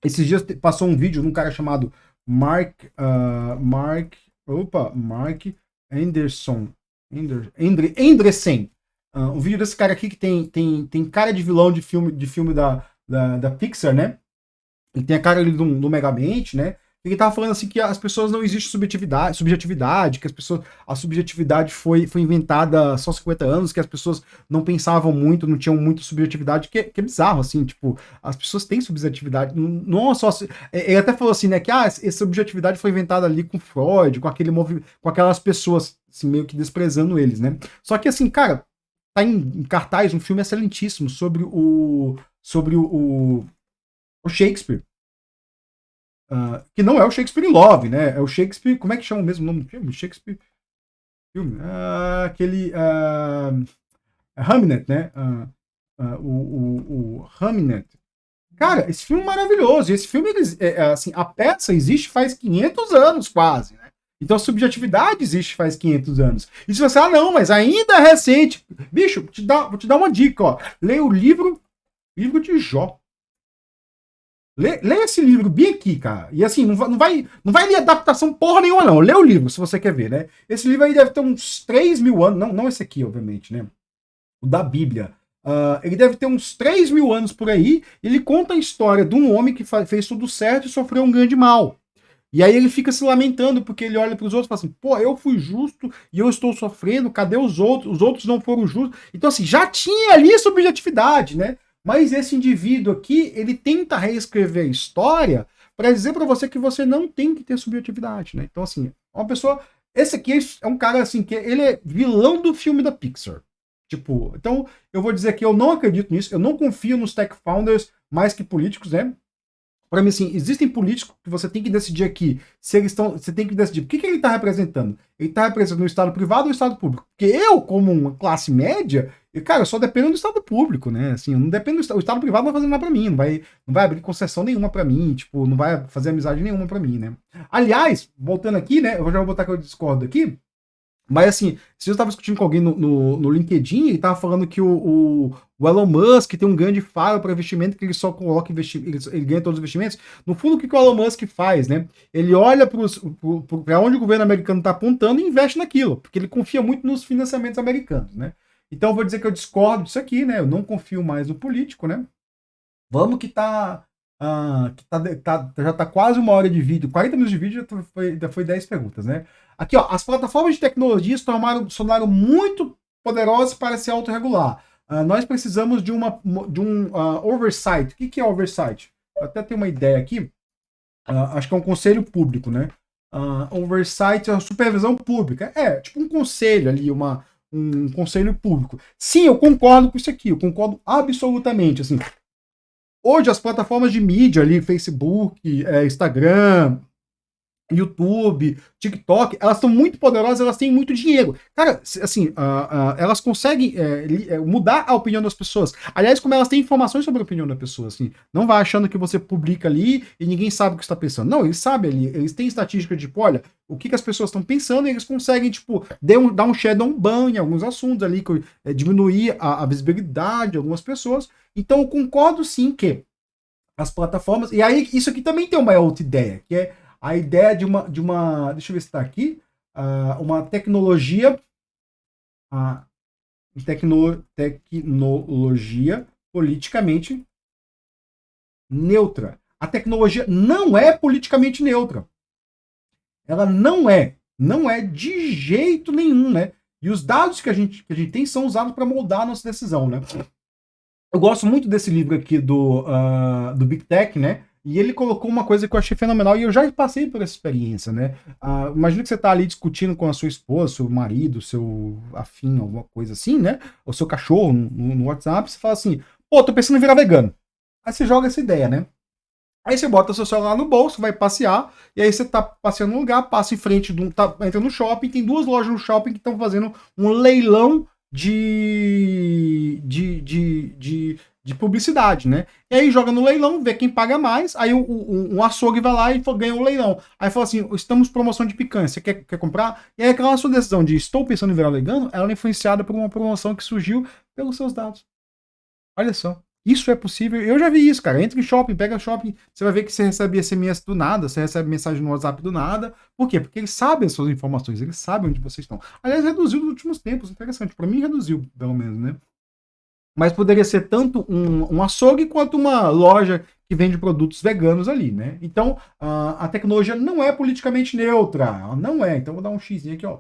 Esses dias passou um vídeo de um cara chamado Mark Anderson. Andressen. Um vídeo desse cara aqui que tem cara de vilão de filme da Pixar, né? Ele tem a cara ali do Megamente, né? Ele tava falando assim que as pessoas não existe subjetividade, que a subjetividade foi inventada só há 50 anos, que as pessoas não pensavam muito, não tinham muita subjetividade, que é bizarro, assim, tipo, as pessoas têm subjetividade, não é só. Ele até falou assim, né, que essa subjetividade foi inventada ali com Freud, com aquelas pessoas, assim, meio que desprezando eles, né? Só que, assim, cara, tá em cartaz um filme excelentíssimo sobre o Shakespeare. Que não é o Shakespeare in Love, né? É o Shakespeare. Como é que chama o mesmo nome do filme? Shakespeare. Filme. Aquele. Hamnet, né? O Hamnet. Cara, esse filme é maravilhoso. Esse filme, assim, a peça existe faz 500 anos quase, né? Então a subjetividade existe faz 500 anos. E se você, não, mas ainda é recente. Bicho, vou te dar uma dica, ó. Leia o livro de Jó. Lê esse livro bem aqui, cara. E assim, não vai ler adaptação porra nenhuma, não. Lê o livro, se você quer ver, né? Esse livro aí deve ter uns 3 mil anos. Não esse aqui, obviamente, né? O da Bíblia. Ele deve ter uns 3 mil anos por aí. Ele conta a história de um homem que fez tudo certo e sofreu um grande mal. E aí ele fica se lamentando porque ele olha para os outros e fala assim: pô, eu fui justo e eu estou sofrendo, cadê os outros? Os outros não foram justos. Então, assim, já tinha ali subjetividade, né? Mas esse indivíduo aqui, ele tenta reescrever a história para dizer para você que você não tem que ter subjetividade, né? Então, assim, uma pessoa. Esse aqui é um cara, assim, que ele é vilão do filme da Pixar. Tipo, então, eu vou dizer que eu não acredito nisso, eu não confio nos tech founders mais que políticos, né? para mim, assim, existem políticos que você tem que decidir aqui, se eles estão, você tem que decidir, o que ele está representando? Ele está representando o Estado privado ou o Estado público? Porque eu, como uma classe média, cara, eu só dependo do Estado público, né? Assim, eu não dependo do Estado, o Estado privado não vai fazer nada para mim, não vai abrir concessão nenhuma para mim, tipo, não vai fazer amizade nenhuma para mim, né? Aliás, voltando aqui, né, eu já vou botar que eu discordo aqui, mas assim, se eu estava discutindo com alguém no LinkedIn, ele estava falando que o Elon Musk tem um grande faro para investimento, que ele só coloca investimento, ele ganha todos os investimentos. No fundo, o que o Elon Musk faz, né? Ele olha para onde o governo americano está apontando e investe naquilo, porque ele confia muito nos financiamentos americanos, né? Então eu vou dizer que eu discordo disso aqui, né? Eu não confio mais no político, né? Vamos que tá. Já tá quase 1 hora de vídeo, 40 minutos de vídeo, já foi 10 perguntas, né? Aqui, ó, as plataformas de tecnologia se tornaram muito poderosas para se autorregular. Nós precisamos de um oversight. O que é oversight? Eu até tenho uma ideia aqui. Acho que é um conselho público, né? Oversight é a supervisão pública. É, tipo um conselho ali, um conselho público. Sim, eu concordo com isso aqui, eu concordo absolutamente, assim. Hoje as plataformas de mídia ali, Facebook, Instagram, YouTube, TikTok, elas são muito poderosas, elas têm muito dinheiro. Cara, assim, elas conseguem mudar a opinião das pessoas. Aliás, como elas têm informações sobre a opinião da pessoa, assim, não vai achando que você publica ali e ninguém sabe o que está pensando. Não, eles sabem ali, eles têm estatística de, tipo, olha, o que as pessoas estão pensando e eles conseguem, tipo, dar um shadow ban em alguns assuntos ali, diminuir a visibilidade de algumas pessoas. Então, eu concordo sim que as plataformas. E aí, isso aqui também tem uma outra ideia, que é a ideia de uma deixa eu ver se está aqui, uma tecnologia, tecnologia politicamente neutra. A tecnologia não é politicamente neutra. Ela não é de jeito nenhum, né? E os dados que a gente tem são usados para moldar a nossa decisão, né? Eu gosto muito desse livro aqui do Big Tech, né? E ele colocou uma coisa que eu achei fenomenal, e eu já passei por essa experiência, né? Imagina que você está ali discutindo com a sua esposa, seu marido, seu afim, alguma coisa assim, né? Ou seu cachorro no WhatsApp, você fala assim, pô, tô pensando em virar vegano. Aí você joga essa ideia, né? Aí você bota seu celular no bolso, vai passear, e aí você tá passeando num lugar, passa em frente, entra no shopping, tem 2 lojas no shopping que estão fazendo um leilão de publicidade, né? E aí joga no leilão, vê quem paga mais, aí um açougue vai lá e ganha o leilão. Aí fala assim, estamos em promoção de picanha, você quer comprar? E aí aquela sua decisão de estou pensando em virar vegano, ela é influenciada por uma promoção que surgiu pelos seus dados. Olha só. Isso é possível. Eu já vi isso, cara. Entra em shopping, pega shopping, você vai ver que você recebe SMS do nada, você recebe mensagem no WhatsApp do nada. Por quê? Porque eles sabem as suas informações, eles sabem onde vocês estão. Aliás, reduziu nos últimos tempos, interessante. Para mim, reduziu, pelo menos, né? Mas poderia ser tanto um açougue quanto uma loja que vende produtos veganos ali, né? Então, a tecnologia não é politicamente neutra. Ela não é. Então, vou dar um X aqui, ó.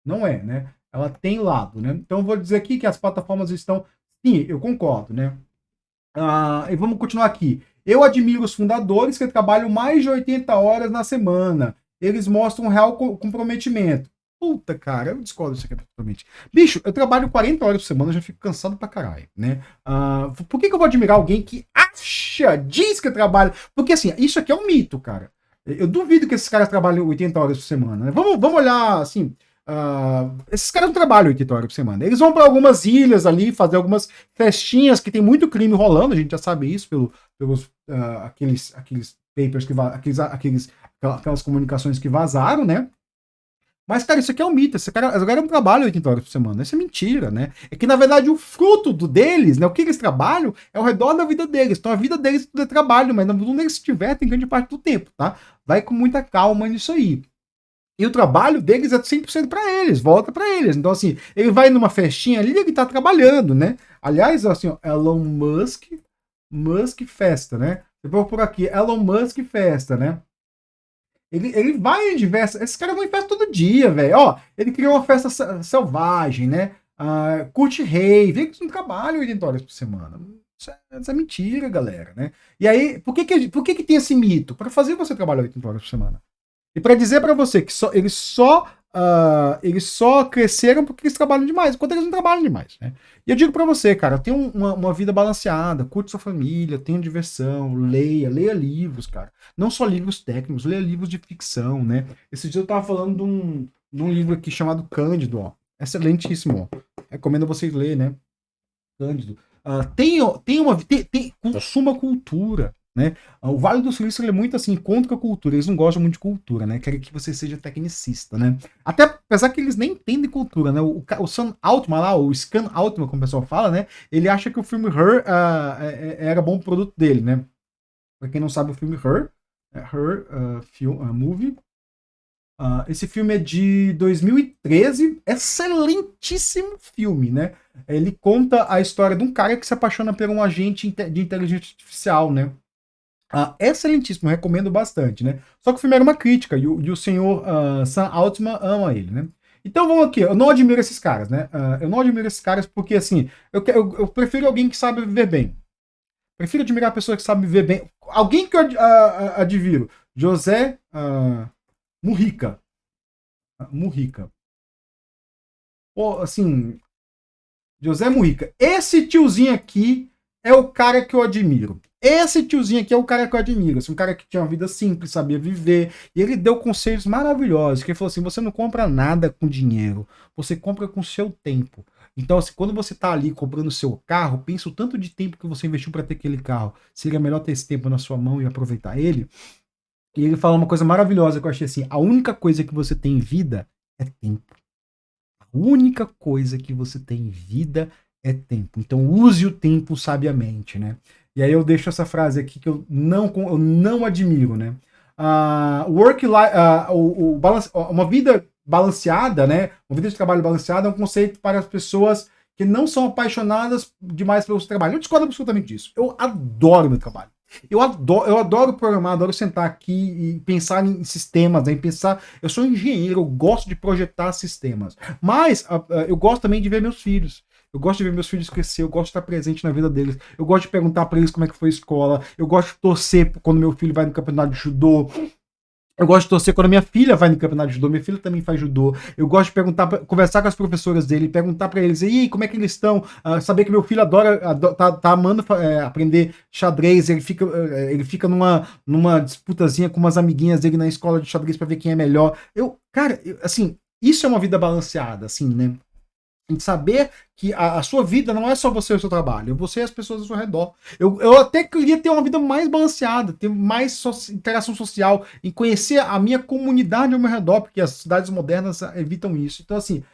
Não é, né? Ela tem lado, né? Então, eu vou dizer aqui que as plataformas estão. Sim, eu concordo, né? E vamos continuar aqui. Eu admiro os fundadores que trabalham mais de 80 horas na semana. Eles mostram um real comprometimento. Puta, cara, eu discordo disso aqui totalmente. Bicho, eu trabalho 40 horas por semana, eu já fico cansado pra caralho, né? Por que eu vou admirar alguém que diz que trabalha? Porque assim, isso aqui é um mito, cara. Eu duvido que esses caras trabalhem 80 horas por semana, né? Vamos olhar, assim, esses caras não trabalham 80 horas por semana. Eles vão para algumas ilhas ali, fazer algumas festinhas que tem muito crime rolando, a gente já sabe isso pelos aqueles papers aquelas comunicações que vazaram, né? Mas, cara, isso aqui é um mito. Esse cara não trabalham 80 horas por semana. Isso é mentira, né? É que, na verdade, o fruto deles, né? O que eles trabalham é ao redor da vida deles. Então, a vida deles tudo é trabalho, mas onde eles estiverem tem grande parte do tempo, tá? Vai com muita calma nisso aí. E o trabalho deles é 100% para eles, volta para eles. Então, assim, ele vai numa festinha ali, ele tá trabalhando, né? Aliás, assim, ó, Elon Musk Festa, né? Eu vou por aqui, Elon Musk Festa, né? Ele vai em diversas. Esse cara vai em festa todo dia, velho. Ó, ele criou uma festa selvagem, né? Curte rave. Eles não trabalham 80 horas por semana. Isso é mentira, galera, né? E aí, por que tem esse mito? Para fazer você trabalhar 80 horas por semana. E para dizer para você que eles só eles só cresceram porque eles trabalham demais, enquanto eles não trabalham demais, né? E eu digo pra você, cara, tenha uma vida balanceada, curte sua família, tenha diversão, leia livros, cara. Não só livros técnicos, leia livros de ficção, né? Esse dia eu tava falando de um livro aqui chamado Cândido, ó. Excelentíssimo, ó. Recomendo vocês lerem, né? Cândido. Consuma cultura, né? O Vale do Silício ele é muito assim, contra a cultura. Eles não gostam muito de cultura, né? Querem que você seja tecnicista, né? Até apesar que eles nem entendem cultura, né? O Sam Altman lá, o Scan Altman, como o pessoal fala, né? Ele acha que o filme Her era bom produto dele, né? Pra quem não sabe, o filme Her, Movie. Esse filme é de 2013, excelentíssimo filme, né? Ele conta a história de um cara que se apaixona por um agente de inteligência artificial, né? Excelentíssimo, recomendo bastante, né? Só que o filme era uma crítica e o senhor Sam Altman ama ele, né? Então vamos aqui, eu não admiro esses caras, né? Eu não admiro esses caras porque, assim, eu prefiro alguém que sabe viver bem. Prefiro admirar a pessoa que sabe viver bem. Alguém que eu admiro, José Mujica. Mujica. Pô, assim, José Mujica. Esse tiozinho aqui é o cara que eu admiro. Esse tiozinho aqui é o cara que eu admiro. Assim, um cara que tinha uma vida simples, sabia viver. E ele deu conselhos maravilhosos. Que ele falou assim: você não compra nada com dinheiro, você compra com seu tempo. Então, assim, quando você tá ali comprando seu carro, pensa o tanto de tempo que você investiu para ter aquele carro. Seria melhor ter esse tempo na sua mão e aproveitar ele. E ele fala uma coisa maravilhosa que eu achei assim: a única coisa que você tem em vida é tempo. A única coisa que você tem em vida é tempo. Então use o tempo sabiamente, né? E aí eu deixo essa frase aqui que eu não admiro, né? Uma vida balanceada, né? Uma vida de trabalho balanceada é um conceito para as pessoas que não são apaixonadas demais pelo seu trabalho. Eu discordo absolutamente disso. Eu adoro meu trabalho. Eu adoro programar, adoro sentar aqui e pensar em sistemas, né? Eu sou engenheiro, eu gosto de projetar sistemas. Mas eu gosto também de ver meus filhos. Eu gosto de ver meus filhos crescer, eu gosto de estar presente na vida deles. Eu gosto de perguntar para eles como é que foi a escola. Eu gosto de torcer quando meu filho vai no campeonato de judô. Eu gosto de torcer quando a minha filha vai no campeonato de judô, minha filha também faz judô. Eu gosto de perguntar, conversar com as professoras dele, perguntar para eles, e aí, como é que eles estão? Saber que meu filho tá amando aprender xadrez, ele fica numa disputazinha com umas amiguinhas dele na escola de xadrez para ver quem é melhor. Cara, assim, isso é uma vida balanceada, assim, né? De saber que a sua vida não é só você e o seu trabalho, é você e as pessoas ao seu redor. Eu até queria ter uma vida mais balanceada, ter mais interação social, e conhecer a minha comunidade ao meu redor, porque as cidades modernas evitam isso. Então, assim,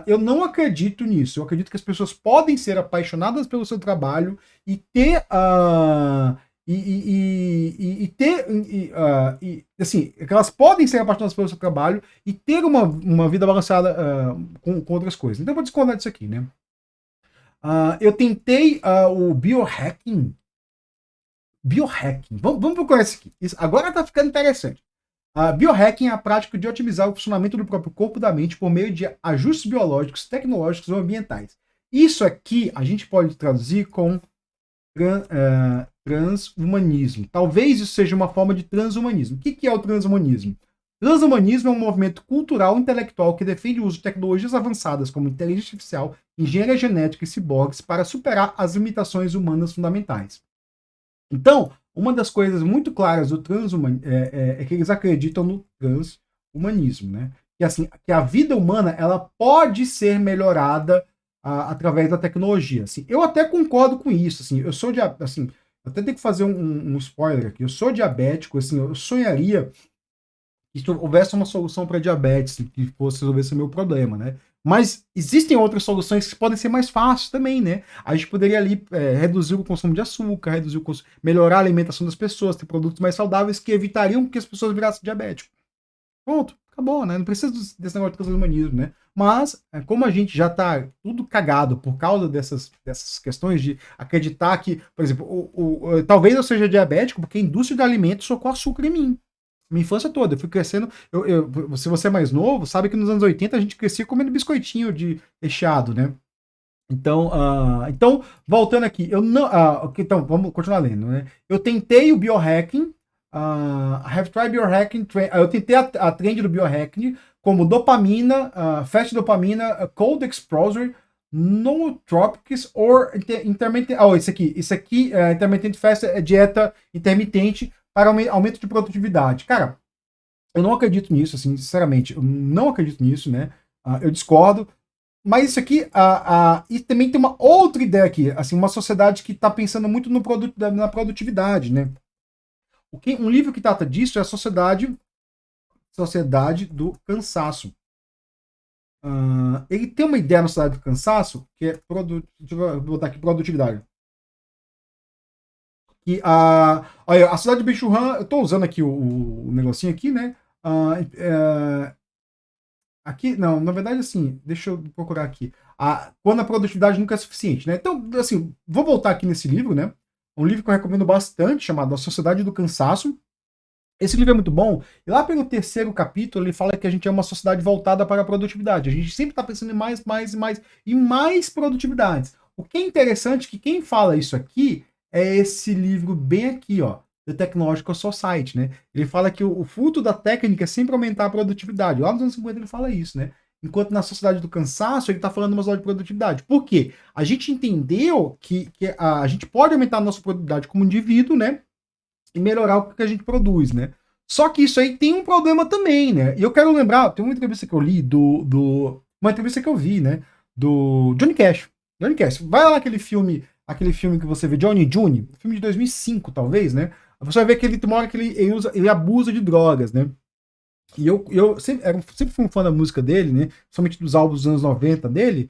eu não acredito nisso. Eu acredito que as pessoas podem ser apaixonadas pelo seu trabalho e ter assim, que elas podem ser apaixonadas pelo seu trabalho e ter uma vida balanceada com outras coisas. Então eu vou discordar disso aqui, né? Eu tentei o biohacking. Biohacking. Vamos procurar isso aqui. Agora tá ficando interessante. Biohacking é a prática de otimizar o funcionamento do próprio corpo e da mente por meio de ajustes biológicos, tecnológicos ou ambientais. Isso aqui a gente pode traduzir com transhumanismo. Talvez isso seja uma forma de transhumanismo. O que é o transhumanismo? Transhumanismo é um movimento cultural e intelectual que defende o uso de tecnologias avançadas como inteligência artificial, engenharia genética e ciborgues para superar as limitações humanas fundamentais. Então, uma das coisas muito claras do transhumanismo é que eles acreditam no transhumanismo, né? Que a vida humana ela pode ser melhorada através da tecnologia. Assim, eu até concordo com isso. Assim, eu até tenho que fazer um spoiler aqui. Eu sou diabético. Assim, eu sonharia que houvesse uma solução para diabetes que fosse resolver esse meu problema, né? Mas existem outras soluções que podem ser mais fáceis também, né? A gente poderia ali reduzir o consumo de açúcar, melhorar a alimentação das pessoas, ter produtos mais saudáveis que evitariam que as pessoas virassem diabéticos. Pronto, acabou, né? Não precisa desse negócio de transhumanismo, né? Mas, como a gente já tá tudo cagado por causa dessas questões de acreditar que, por exemplo, talvez eu seja diabético porque a indústria de alimentos socou açúcar em mim. Minha infância toda, eu fui crescendo. Se você é mais novo, sabe que nos anos 80 a gente crescia comendo biscoitinho de recheado, né? Então, voltando aqui, eu não. Então, vamos continuar lendo, né? Eu tentei o biohacking. I have tried biohacking. Eu tentei a trend do biohacking como dopamina, fast dopamina, cold exposure, nootropics or intermittent. Esse aqui intermittent fast é dieta intermitente para aumento de produtividade. Cara, eu não acredito nisso, assim, sinceramente, eu não acredito nisso, né? Eu discordo. Mas isso aqui, e também tem uma outra ideia aqui, assim, uma sociedade que está pensando muito no na produtividade, né? Um livro que trata disso é a Sociedade do Cansaço. Ele tem uma ideia na Sociedade do Cansaço que é vou botar aqui, produtividade. Que olha, a Sociedade de Bichurran, eu estou usando aqui o negocinho aqui, né? Aqui, não, na verdade, assim, deixa eu procurar aqui. Quando a produtividade nunca é suficiente, né? Então, assim, vou voltar aqui nesse livro, né? Um livro que eu recomendo bastante, chamado A Sociedade do Cansaço. Esse livro é muito bom. E lá pelo terceiro capítulo, ele fala que a gente é uma sociedade voltada para a produtividade. A gente sempre está pensando em mais produtividades. O que é interessante é que quem fala isso aqui é esse livro bem aqui, ó. The Technological Society, né? Ele fala que o fruto da técnica é sempre aumentar a produtividade. Lá nos anos 50 ele fala isso, né? Enquanto na Sociedade do Cansaço ele está falando uma de produtividade. Por quê? A gente entendeu que a gente pode aumentar a nossa produtividade como indivíduo, né? E melhorar o que a gente produz, né? Só que isso aí tem um problema também, né? E eu quero lembrar, tem uma entrevista que eu li uma entrevista que eu vi, né? Do Johnny Cash. Johnny Cash, vai lá aquele filme que você vê, Johnny June, filme de 2005, talvez, né? Você vai ver que uma hora que ele abusa de drogas, né? E eu sempre fui um fã da música dele, né? Somente dos álbuns dos anos 90 dele.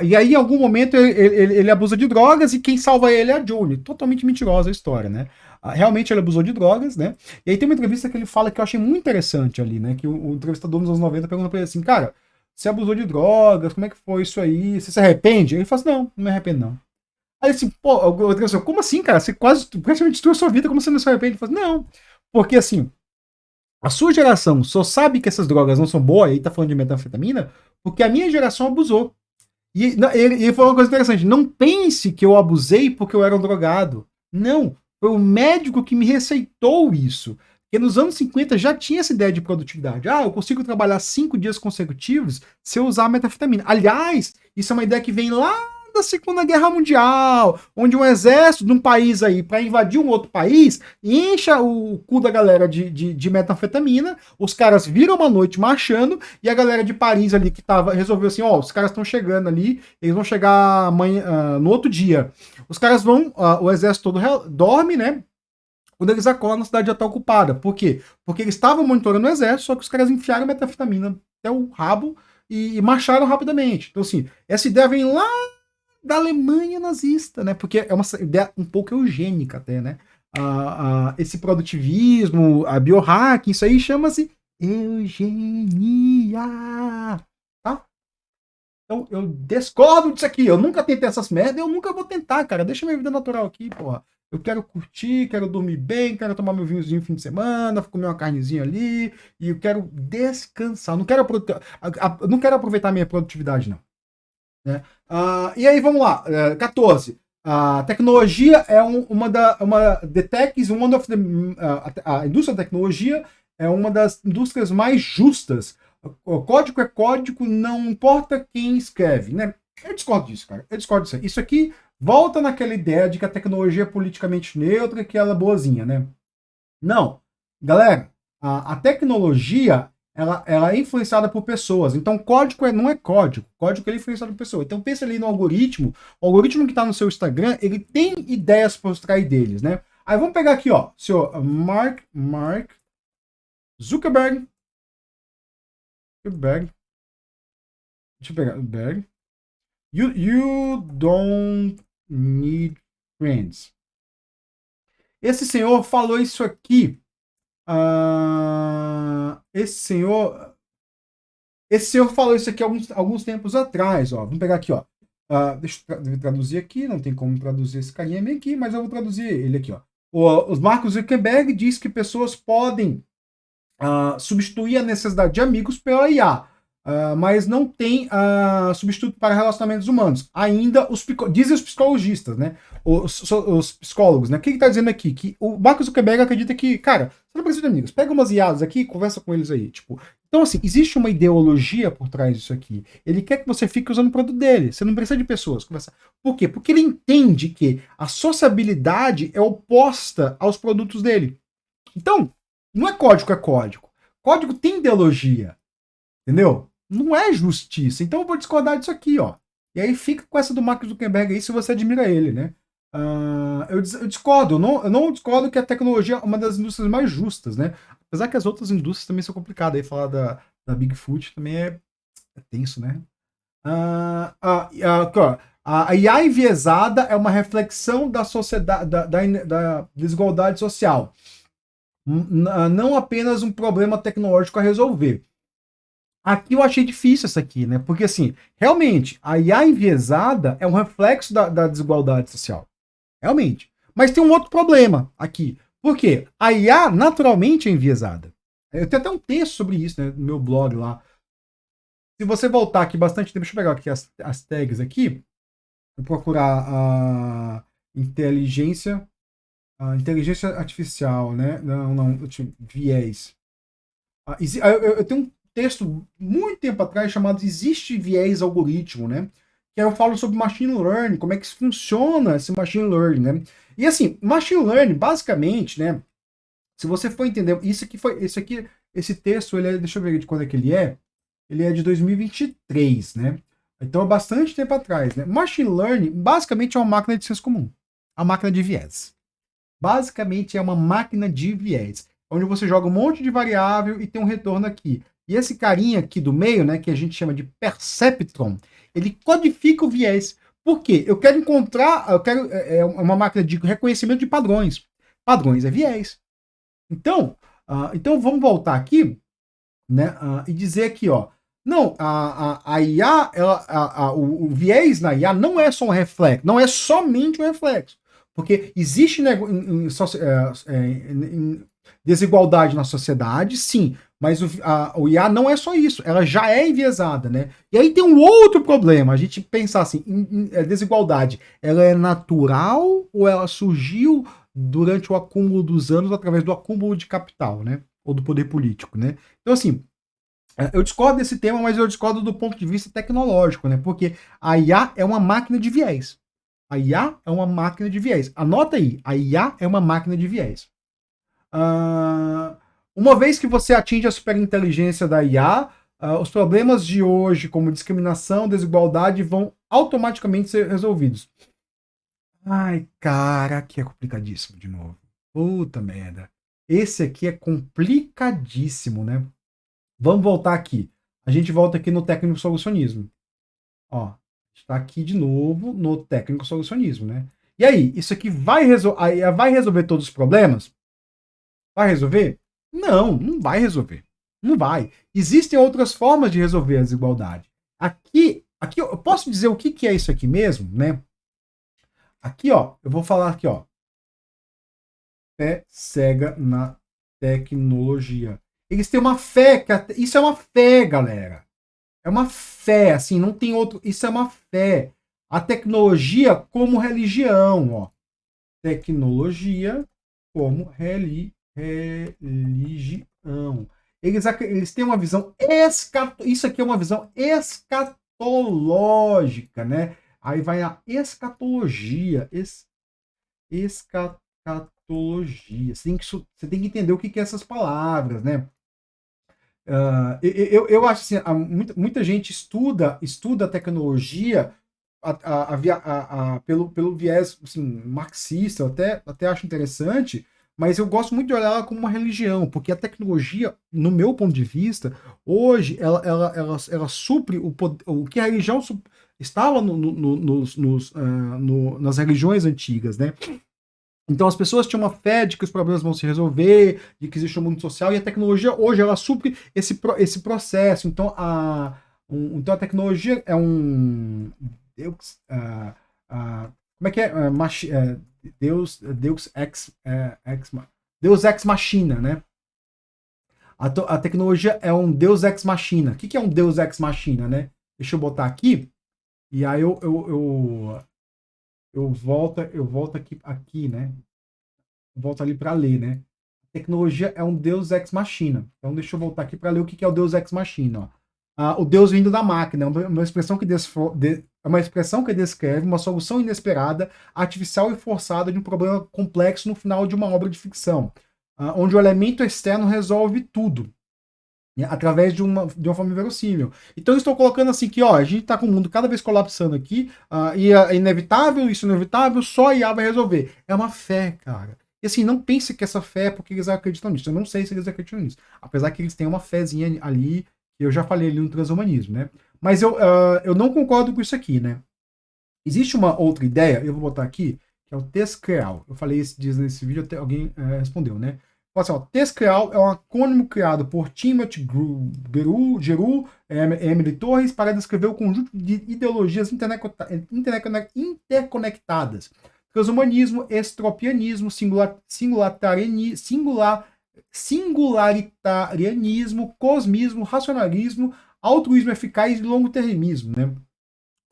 E aí, em algum momento, ele abusa de drogas e quem salva ele é a June. Totalmente mentirosa a história, né? Realmente ele abusou de drogas, né? E aí tem uma entrevista que ele fala que eu achei muito interessante ali, né? Que o entrevistador nos anos 90 pergunta pra ele assim, cara, você abusou de drogas, como é que foi isso aí? Você se arrepende? Ele fala assim, não me arrependo, não. Aí assim, pô, como assim, cara? Você praticamente destruiu a sua vida, como você não se arrepende? Ele fala assim, não, porque assim, a sua geração só sabe que essas drogas não são boas, aí tá falando de metanfetamina, porque a minha geração abusou. E ele falou uma coisa interessante, não pense que eu abusei porque eu era um drogado. Não, foi o médico que me receitou isso. Porque nos anos 50 já tinha essa ideia de produtividade. Eu consigo trabalhar 5 dias consecutivos se eu usar metanfetamina. Aliás, isso é uma ideia que vem lá da Segunda Guerra Mundial, onde um exército de um país aí, para invadir um outro país, encha o cu da galera de metanfetamina, os caras viram uma noite marchando, e a galera de Paris ali que tava, resolveu assim, os caras estão chegando ali, eles vão chegar amanhã, no outro dia. Os caras vão, o exército todo dorme, né? Quando eles acordam, a cidade já tá ocupada. Por quê? Porque eles estavam monitorando o exército, só que os caras enfiaram metanfetamina até o rabo e marcharam rapidamente. Então, assim, essa ideia vem lá da Alemanha nazista, né? Porque é uma ideia um pouco eugênica até, né? Esse produtivismo, a biohacking, isso aí chama-se eugenia, tá? Então eu discordo disso aqui. Eu nunca tentei essas merdas, eu nunca vou tentar, cara. Deixa minha vida natural aqui, porra. Eu quero curtir, quero dormir bem, quero tomar meu vinhozinho no fim de semana, comer uma carnezinha ali, e eu quero descansar. Não quero aproveitar a minha produtividade, não. Né? E aí, vamos lá. 14. A tecnologia é the tech is one of the, a indústria da tecnologia é uma das indústrias mais justas. O código é código, não importa quem escreve, né? Eu discordo disso, cara. Eu discordo disso. Isso aqui volta naquela ideia de que a tecnologia é politicamente neutra e que ela é boazinha, né? Não. Galera, a tecnologia ela é influenciada por pessoas. Então, código não é código. Código é influenciado por pessoas. Então, pensa ali no algoritmo. O algoritmo que está no seu Instagram, ele tem ideias para extrair deles, né? Aí, vamos pegar aqui, ó. Senhor Mark Zuckerberg. Deixa eu pegar. Berg. You don't need friends. Esse senhor falou isso aqui. Esse senhor falou isso aqui alguns tempos atrás, ó. Vamos pegar aqui, ó. Deixa eu traduzir aqui, não tem como traduzir esse carinha meio aqui, mas eu vou traduzir ele aqui, ó. Os Mark Zuckerberg diz que pessoas podem substituir a necessidade de amigos pela IA. mas não tem substituto para relacionamentos humanos. Ainda, dizem os psicologistas, né? Os psicólogos, né? O que está dizendo aqui? Que o Mark Zuckerberg acredita que, cara, você não precisa de amigos, pega umas IAs aqui e conversa com eles aí. Tipo, então, assim, existe uma ideologia por trás disso aqui. Ele quer que você fique usando o produto dele. Você não precisa de pessoas. Conversar. Por quê? Porque ele entende que a sociabilidade é oposta aos produtos dele. Então, não é código, é código. Código tem ideologia. Entendeu? Não é justiça. Então eu vou discordar disso aqui, ó. E aí fica com essa do Mark Zuckerberg aí, se você admira ele, né? Eu discordo, eu não discordo que a tecnologia é uma das indústrias mais justas, né? Apesar que as outras indústrias também são complicadas. Aí falar da Bigfoot também é tenso, né? Aqui, ó, a IA enviesada é uma reflexão da sociedade, da desigualdade social. Não apenas um problema tecnológico a resolver. Aqui eu achei difícil essa aqui, né? Porque, assim, realmente, a IA enviesada é um reflexo da desigualdade social. Realmente. Mas tem um outro problema aqui. Por quê? A IA naturalmente é enviesada. Eu tenho até um texto sobre isso, né, no meu blog lá. Se você voltar aqui bastante tempo, deixa eu pegar aqui as tags aqui. Vou procurar a inteligência artificial, né? Não, viés. Eu tenho um texto muito tempo atrás chamado Existe Viés Algoritmo, né? Que aí eu falo sobre machine learning, como é que funciona esse machine learning, né? E assim, machine learning, basicamente, né? Se você for entender, esse texto, ele é, deixa eu ver de quando é que ele é. Ele é de 2023, né? Então é bastante tempo atrás, né? Machine learning, basicamente, é uma máquina de senso comum. A máquina de viés. Basicamente é uma máquina de viés, onde você joga um monte de variável e tem um retorno aqui. E esse carinha aqui do meio, né, que a gente chama de perceptron, ele codifica o viés. Por quê? É uma máquina de reconhecimento de padrões. Padrões é viés. Então vamos voltar aqui, né, e dizer aqui, ó, não, a IA, o viés na IA não é só um reflexo, não é somente um reflexo. Porque existe desigualdade na sociedade, sim, mas o IA não é só isso, ela já é enviesada, né? E aí tem um outro problema, a gente pensar assim, desigualdade, ela é natural ou ela surgiu durante o acúmulo dos anos através do acúmulo de capital, né? Ou do poder político, né? Então, assim, eu discordo desse tema, mas eu discordo do ponto de vista tecnológico, né? Porque a IA é uma máquina de viés. A IA é uma máquina de viés. Anota aí, a IA é uma máquina de viés. Uma vez que você atinge a superinteligência da IA, os problemas de hoje, como discriminação, desigualdade, vão automaticamente ser resolvidos. Ai, cara, aqui é complicadíssimo de novo. Puta merda. Esse aqui é complicadíssimo, né? Vamos voltar aqui. A gente volta aqui no técnico solucionismo. Ó, está aqui de novo no técnico solucionismo, né? E aí, isso aqui vai resolver todos os problemas? Vai resolver? Não, não vai resolver. Não vai. Existem outras formas de resolver a desigualdade. Aqui eu posso dizer o que é isso aqui mesmo, né? Aqui, ó, eu vou falar aqui, ó. Fé cega na tecnologia. Eles têm uma fé, isso é uma fé, galera. É uma fé, assim, não tem outro. Isso é uma fé. A tecnologia como religião, ó. Tecnologia como religião. Eles têm uma visão isso aqui é uma visão escatológica, né? Aí vai a escatologia. Escatologia. Você tem que entender o que é essas palavras, né? Eu acho assim, muita gente estuda a tecnologia pelo viés assim, marxista, eu até acho interessante, mas eu gosto muito de olhar ela como uma religião, porque a tecnologia, no meu ponto de vista, hoje ela supre o que a religião estava nas religiões antigas, né? Então as pessoas tinham uma fé de que os problemas vão se resolver, de que existe um mundo social, e a tecnologia hoje ela supre esse processo. Então a tecnologia é um Deus, como é que é? Deus ex machina, né? A tecnologia é um Deus Ex Machina. O que é um Deus Ex Machina, né? Deixa eu botar aqui, e aí eu volto aqui, né? Eu volto ali para ler, né? Tecnologia é um Deus Ex Machina. Então, deixa eu voltar aqui para ler o que é o Deus Ex Machina. Ó. O Deus vindo da máquina, uma expressão é uma expressão que descreve uma solução inesperada, artificial e forçada de um problema complexo no final de uma obra de ficção, onde o elemento externo resolve tudo, né, através de uma forma verossímil. Então, eu estou colocando assim que, ó, a gente está com o mundo cada vez colapsando aqui, e é inevitável, isso é inevitável, só a IA vai resolver. É uma fé, cara. E assim, não pense que essa fé é porque eles acreditam nisso. Eu não sei se eles acreditam nisso. Apesar que eles têm uma fézinha ali, que eu já falei ali no transhumanismo, né? Mas eu não concordo com isso aqui, né? Existe uma outra ideia, eu vou botar aqui, que é o Tescreal. Eu falei esse dias nesse vídeo, até alguém respondeu, né? Assim, ó, Tescreal é um acrônimo criado por Timothy Geru, Emily Torres, para descrever o conjunto de ideologias interconectadas. Transhumanismo, estropianismo, singularitarianismo, cosmismo, racionalismo, altruísmo eficaz e longo-termismo, né?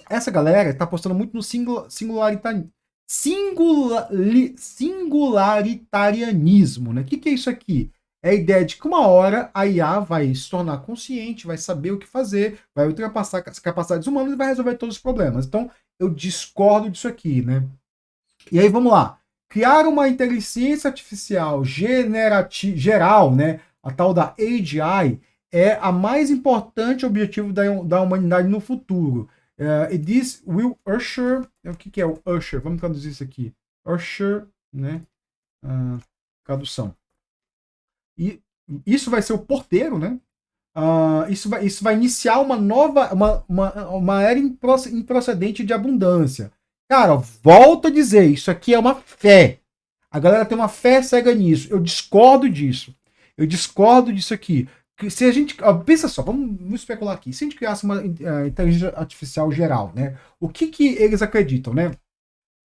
Essa galera tá apostando muito no singularitarianismo, né? O que é isso aqui? É a ideia de que uma hora a IA vai se tornar consciente, vai saber o que fazer, vai ultrapassar as capacidades humanas e vai resolver todos os problemas. Então, eu discordo disso aqui, né? E aí, vamos lá. Criar uma inteligência artificial geral, né? A tal da AGI, é a mais importante objetivo da humanidade no futuro. E this will usher. O que é o usher? Vamos traduzir isso aqui. Usher, né? Tradução. E isso vai ser o porteiro, né? Isso vai iniciar uma nova, uma era improcedente de abundância. Cara, volto a dizer, isso aqui é uma fé. A galera tem uma fé cega nisso. Eu discordo disso. Eu discordo disso aqui. Se a gente. Pensa só, vamos especular aqui. Se a gente criasse uma inteligência artificial geral, né? O que eles acreditam, né?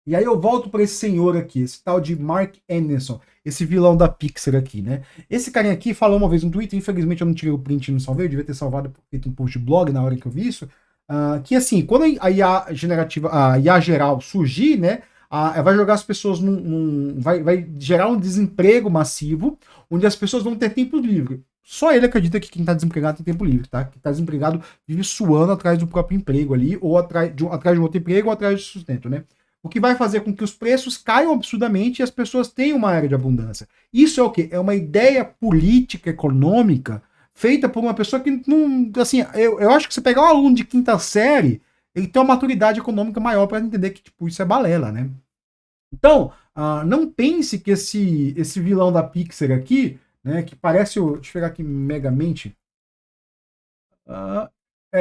E aí eu volto para esse senhor aqui, esse tal de Mark Anderson, esse vilão da Pixar aqui, né? Esse carinha aqui falou uma vez no Twitter, infelizmente eu não tirei o print e não salvei, eu devia ter salvado, feito um post de blog na hora que eu vi isso, que assim, quando a IA generativa, a IA geral surgir, né, vai jogar as pessoas vai gerar um desemprego massivo, onde as pessoas vão ter tempo livre. Só ele acredita que quem está desempregado tem tempo livre, tá? Quem está desempregado vive suando atrás do próprio emprego ali, ou atrás de um outro emprego, ou atrás de sustento, né? O que vai fazer com que os preços caiam absurdamente e as pessoas tenham uma área de abundância. Isso é o quê? É uma ideia política, econômica, feita por uma pessoa que não. Assim, eu acho que você pegar um aluno de quinta série, ele tem uma maturidade econômica maior para entender que tipo, isso é balela, né? Então, não pense que esse vilão da Pixar aqui, né, que parece o. Deixa eu pegar aqui Megamente.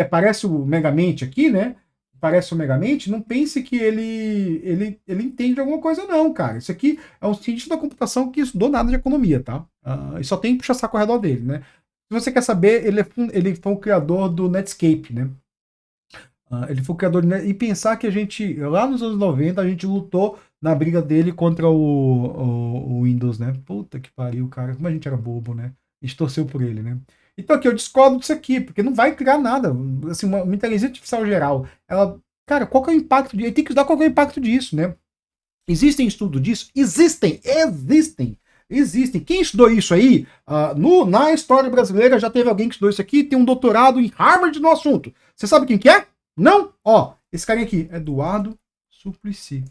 Parece o Megamente aqui, né? Parece o Megamente, não pense que ele entende alguma coisa, não, cara. Isso aqui é um cientista da computação que estudou nada de economia, tá? E só tem puxa-saco ao redor dele, né? Se você quer saber, ele foi o criador do Netscape, né? Ele foi o criador e pensar que a gente, lá nos anos 90, a gente lutou na briga dele contra o Windows, né? Puta que pariu, cara. Como a gente era bobo, né? A gente torceu por ele, né? Então aqui eu discordo disso aqui, porque não vai criar nada. Assim, uma inteligência artificial geral, ela, cara, qual que é o impacto disso? Tem que estudar qual que é o impacto disso, né? Existem estudos disso? Existem. Quem estudou isso aí, na história brasileira já teve alguém que estudou isso aqui, tem um doutorado em Harvard no assunto. Você sabe quem que é? Não? Ó, esse carinha aqui, Eduardo Suplicy.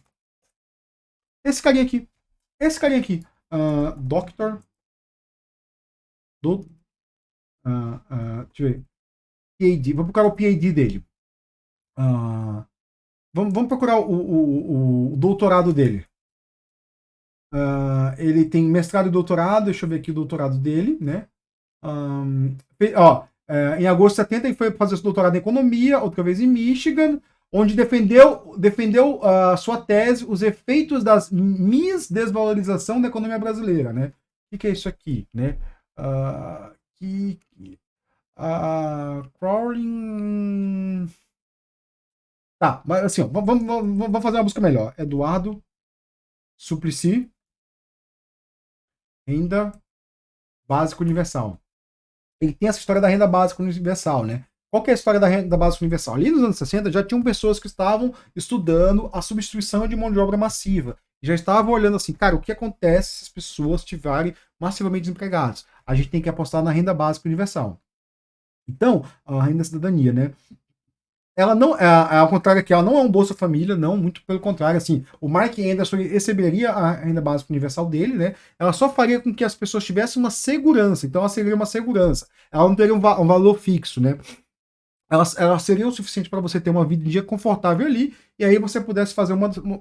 Esse carinha aqui, Dr. Deixa eu ver. PhD, vou procurar o PhD dele. Vamos procurar o doutorado dele. Ele tem mestrado e doutorado, deixa eu ver aqui o doutorado dele, né? Em agosto de 70 ele foi fazer seu doutorado em economia, outra vez em Michigan, onde defendeu a sua tese, os efeitos das desvalorização da economia brasileira, né? O que é isso aqui, né? Crawling. Tá, mas assim, ó, vamos fazer uma busca melhor. Eduardo Suplicy, renda básica universal. ele tem essa história da renda básica universal, né? Qual que é a história da renda básica universal? Ali nos anos 60 já tinham pessoas que estavam estudando a substituição de mão de obra massiva. Já estavam olhando assim, cara, o que acontece se as pessoas estiverem massivamente desempregadas? A gente tem que apostar na renda básica universal. Então, a renda cidadania, né? Ela não, ao contrário aqui, ela não é um Bolsa Família, não, muito pelo contrário, assim, o Mark Anderson receberia a renda básica universal dele, né? Ela só faria com que as pessoas tivessem uma segurança, então ela seria uma segurança. Ela não teria um valor fixo, né? Ela seria o suficiente para você ter uma vida em dia confortável ali, e aí você pudesse fazer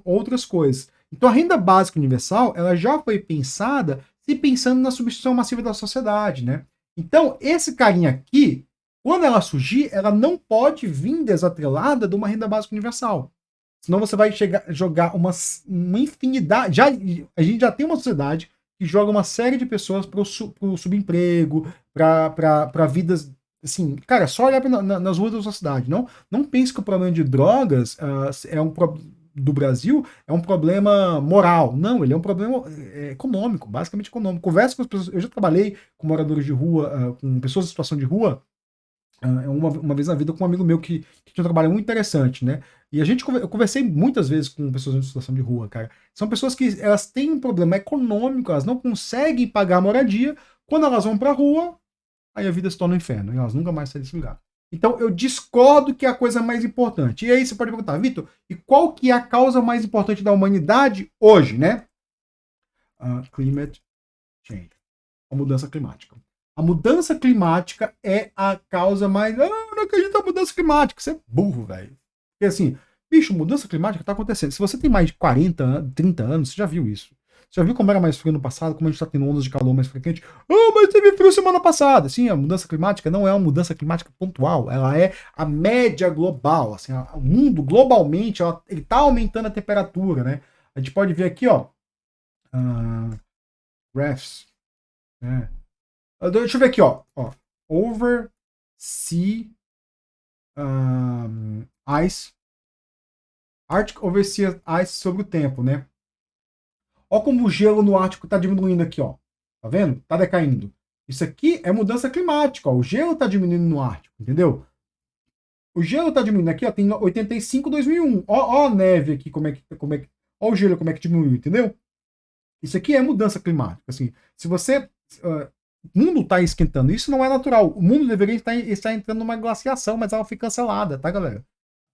outras coisas. Então a renda básica universal, ela já foi pensada se pensando na substituição massiva da sociedade, né? Então, esse carinha aqui, quando ela surgir, ela não pode vir desatrelada de uma renda básica universal. Senão você vai jogar uma infinidade. A gente já tem uma sociedade que joga uma série de pessoas para o subemprego, para vidas. Assim, cara, só olhar nas ruas da sua cidade. Não pense que o problema de drogas do Brasil é um problema moral. Não, ele é um problema econômico, basicamente econômico. Conversa com as pessoas. Eu já trabalhei com moradores de rua, com pessoas em situação de rua, uma vez na vida com um amigo meu que tinha um trabalho muito interessante, né? E eu conversei muitas vezes com pessoas em situação de rua, cara. São pessoas que elas têm um problema econômico, elas não conseguem pagar a moradia. Quando elas vão pra rua, aí a vida se torna um inferno, e elas nunca mais saem desse lugar. Então eu discordo que é a coisa mais importante. E aí você pode perguntar, Vitor, e qual que é a causa mais importante da humanidade hoje, né? Climate change. A mudança climática. A mudança climática é a causa mais... Ah, não acredito na mudança climática. Você é burro, velho. Porque assim, bicho, mudança climática tá acontecendo. Se você tem mais de 40, 30 anos, você já viu isso. Você já viu como era mais frio no passado, como a gente tá tendo ondas de calor mais frequentes? Ah, mas teve frio semana passada. Sim, a mudança climática não é uma mudança climática pontual. Ela é a média global. Assim, o mundo, globalmente, ele tá aumentando a temperatura, né? A gente pode ver aqui, ó. Graphs. Né? Deixa eu ver aqui, ó. Over sea ice. Arctic over sea ice sobre o tempo, né? Ó como o gelo no Ártico tá diminuindo aqui, ó. Tá vendo? Tá decaindo. Isso aqui é mudança climática, ó. O gelo tá diminuindo no Ártico, entendeu? O gelo tá diminuindo aqui, ó. Tem 85, 2001. Ó a neve aqui, ó o gelo como é que diminuiu, entendeu? Isso aqui é mudança climática. Assim, se você... o mundo está esquentando. Isso não é natural. O mundo deveria estar entrando numa glaciação, mas ela foi cancelada, tá, galera?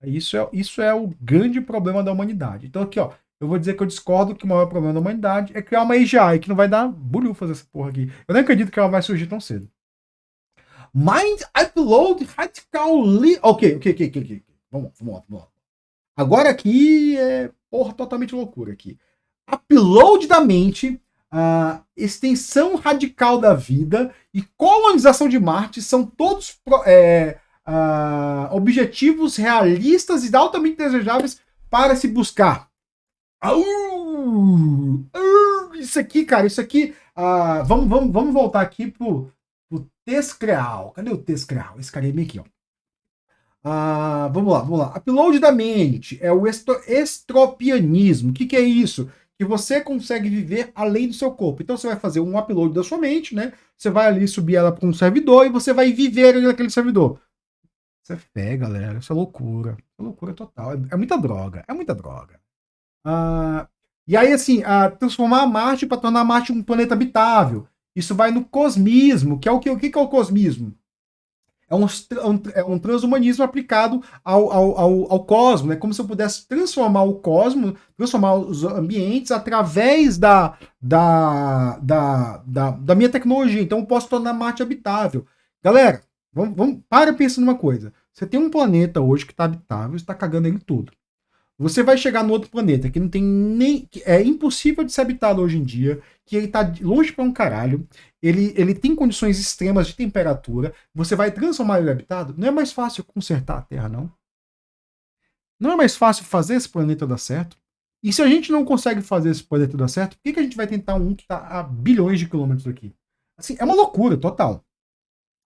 Isso é o grande problema da humanidade. Então aqui, ó, eu vou dizer que eu discordo que o maior problema da humanidade é criar uma AGI, que não vai dar bulho fazer essa porra aqui. Eu não acredito que ela vai surgir tão cedo. Mind upload radical... Ok. Vamos lá. Agora aqui é porra totalmente loucura aqui. Upload da mente, extensão radical da vida e colonização de Marte são todos objetivos realistas e altamente desejáveis para se buscar. Isso aqui, cara, vamos voltar aqui pro Tescreal. Cadê o Tescreal? Esse cara é meio aqui, ó. Vamos lá. Upload da mente é o estropianismo. O que é isso? Que você consegue viver além do seu corpo. Então você vai fazer um upload da sua mente, né? Você vai ali subir ela para um servidor e você vai viver ali naquele servidor. Isso é fé, galera. Isso é loucura. É loucura total. É muita droga. É muita droga. E aí, assim, transformar Marte para tornar Marte um planeta habitável. Isso vai no cosmismo, que é o que é o cosmismo? É um transhumanismo aplicado ao cosmos, né? Como se eu pudesse transformar o cosmos, transformar os ambientes através da minha tecnologia. Então eu posso tornar Marte habitável. Galera, para e pensa numa coisa. Você tem um planeta hoje que está habitável, está cagando ele tudo. Você vai chegar no outro planeta que não tem nem... É impossível de ser habitado hoje em dia, que ele tá longe pra um caralho, ele tem condições extremas de temperatura, você vai transformar ele em habitado? Não é mais fácil consertar a Terra, não? Não é mais fácil fazer esse planeta dar certo? E se a gente não consegue fazer esse planeta dar certo, por que a gente vai tentar um que tá a bilhões de quilômetros daqui? Assim, é uma loucura total.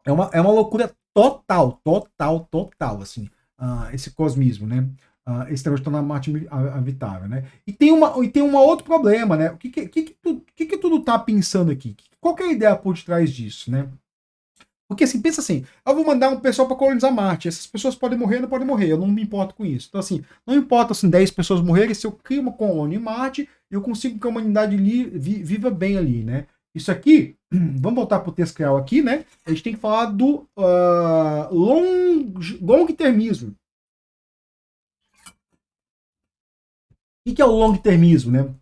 É uma loucura total, assim, esse cosmismo, né? Esse negócio de tornar Marte habitável, né? E tem um outro problema, né? O que tudo tá pensando aqui? Qual que é a ideia por detrás disso, né? Porque assim, pensa assim, eu vou mandar um pessoal para colonizar Marte, essas pessoas podem morrer, não podem morrer, eu não me importo com isso. Então assim, não importa assim, 10 pessoas morrerem, se eu crio uma colônia em Marte, eu consigo que a humanidade viva bem ali, né? Isso aqui, vamos voltar para o texto real aqui, né? A gente tem que falar do long-termismo. O que é o long-termismo, né?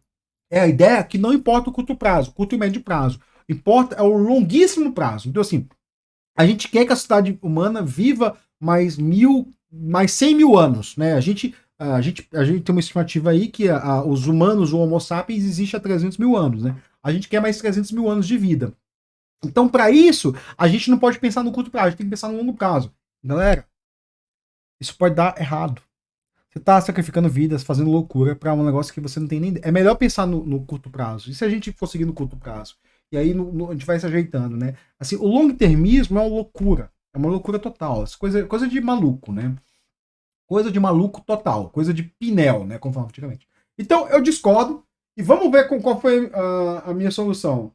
É a ideia que não importa o curto prazo, curto e médio prazo. Importa é o longuíssimo prazo. Então, assim, a gente quer que a sociedade humana viva mais 100 mil anos, né? A gente tem uma estimativa aí que os humanos, o Homo sapiens, existe há 300 mil anos, né? A gente quer mais 300 mil anos de vida. Então, para isso, a gente não pode pensar no curto prazo, a gente tem que pensar no longo prazo. Galera, isso pode dar errado. Você tá sacrificando vidas, fazendo loucura pra um negócio que você não tem nem. É melhor pensar no curto prazo. E se a gente conseguir no curto prazo? E aí a gente vai se ajeitando, né? Assim, o long-termismo é uma loucura. É uma loucura total. Coisa de maluco, né? Coisa de maluco total. Coisa de pinel, né? Como falava antigamente. Então, eu discordo. E vamos ver qual foi a minha solução.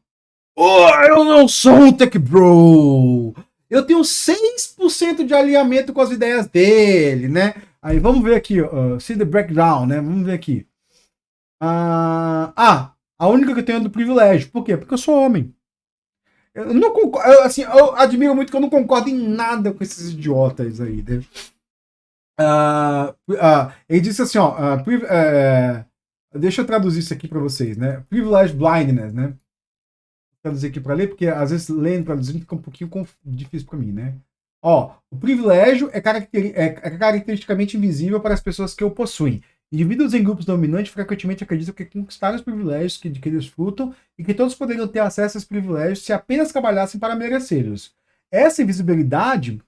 Oh, eu não sou um tech bro! Eu tenho 6% de alinhamento com as ideias dele, né? Aí vamos ver aqui, see the breakdown, né? Vamos ver aqui. A única que eu tenho é do privilégio. Por quê? Porque eu sou homem. Eu não concordo, assim, eu admiro muito que eu não concordo em nada com esses idiotas aí, né? Ele disse assim, ó, deixa eu traduzir isso aqui para vocês, né? Privilege blindness, né? Traduzir aqui para ler, porque às vezes lendo, traduzindo fica um pouquinho difícil para mim, né? Ó, o privilégio é caracteristicamente invisível para as pessoas que o possuem. Indivíduos em grupos dominantes frequentemente acreditam que conquistaram os privilégios de que desfrutam e que todos poderiam ter acesso a esses privilégios se apenas trabalhassem para merecê-los. Essa invisibilidade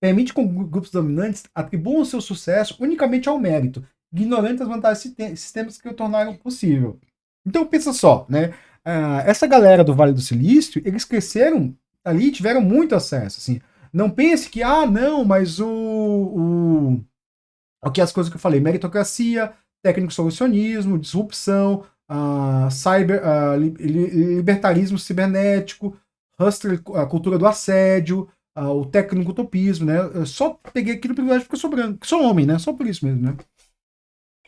permite que grupos dominantes atribuam seu sucesso unicamente ao mérito, ignorando as vantagens sistemas que o tornaram possível. Então pensa só, né? Essa galera do Vale do Silício, eles cresceram ali, tiveram muito acesso, assim. Não pense que, não, mas aqui as coisas que eu falei, meritocracia, técnico solucionismo, disrupção, libertarismo cibernético, Hustler, a cultura do assédio, o técnico utopismo, né? Eu só peguei aqui no privilégio porque eu sou branco, sou homem, né? Só por isso mesmo, né?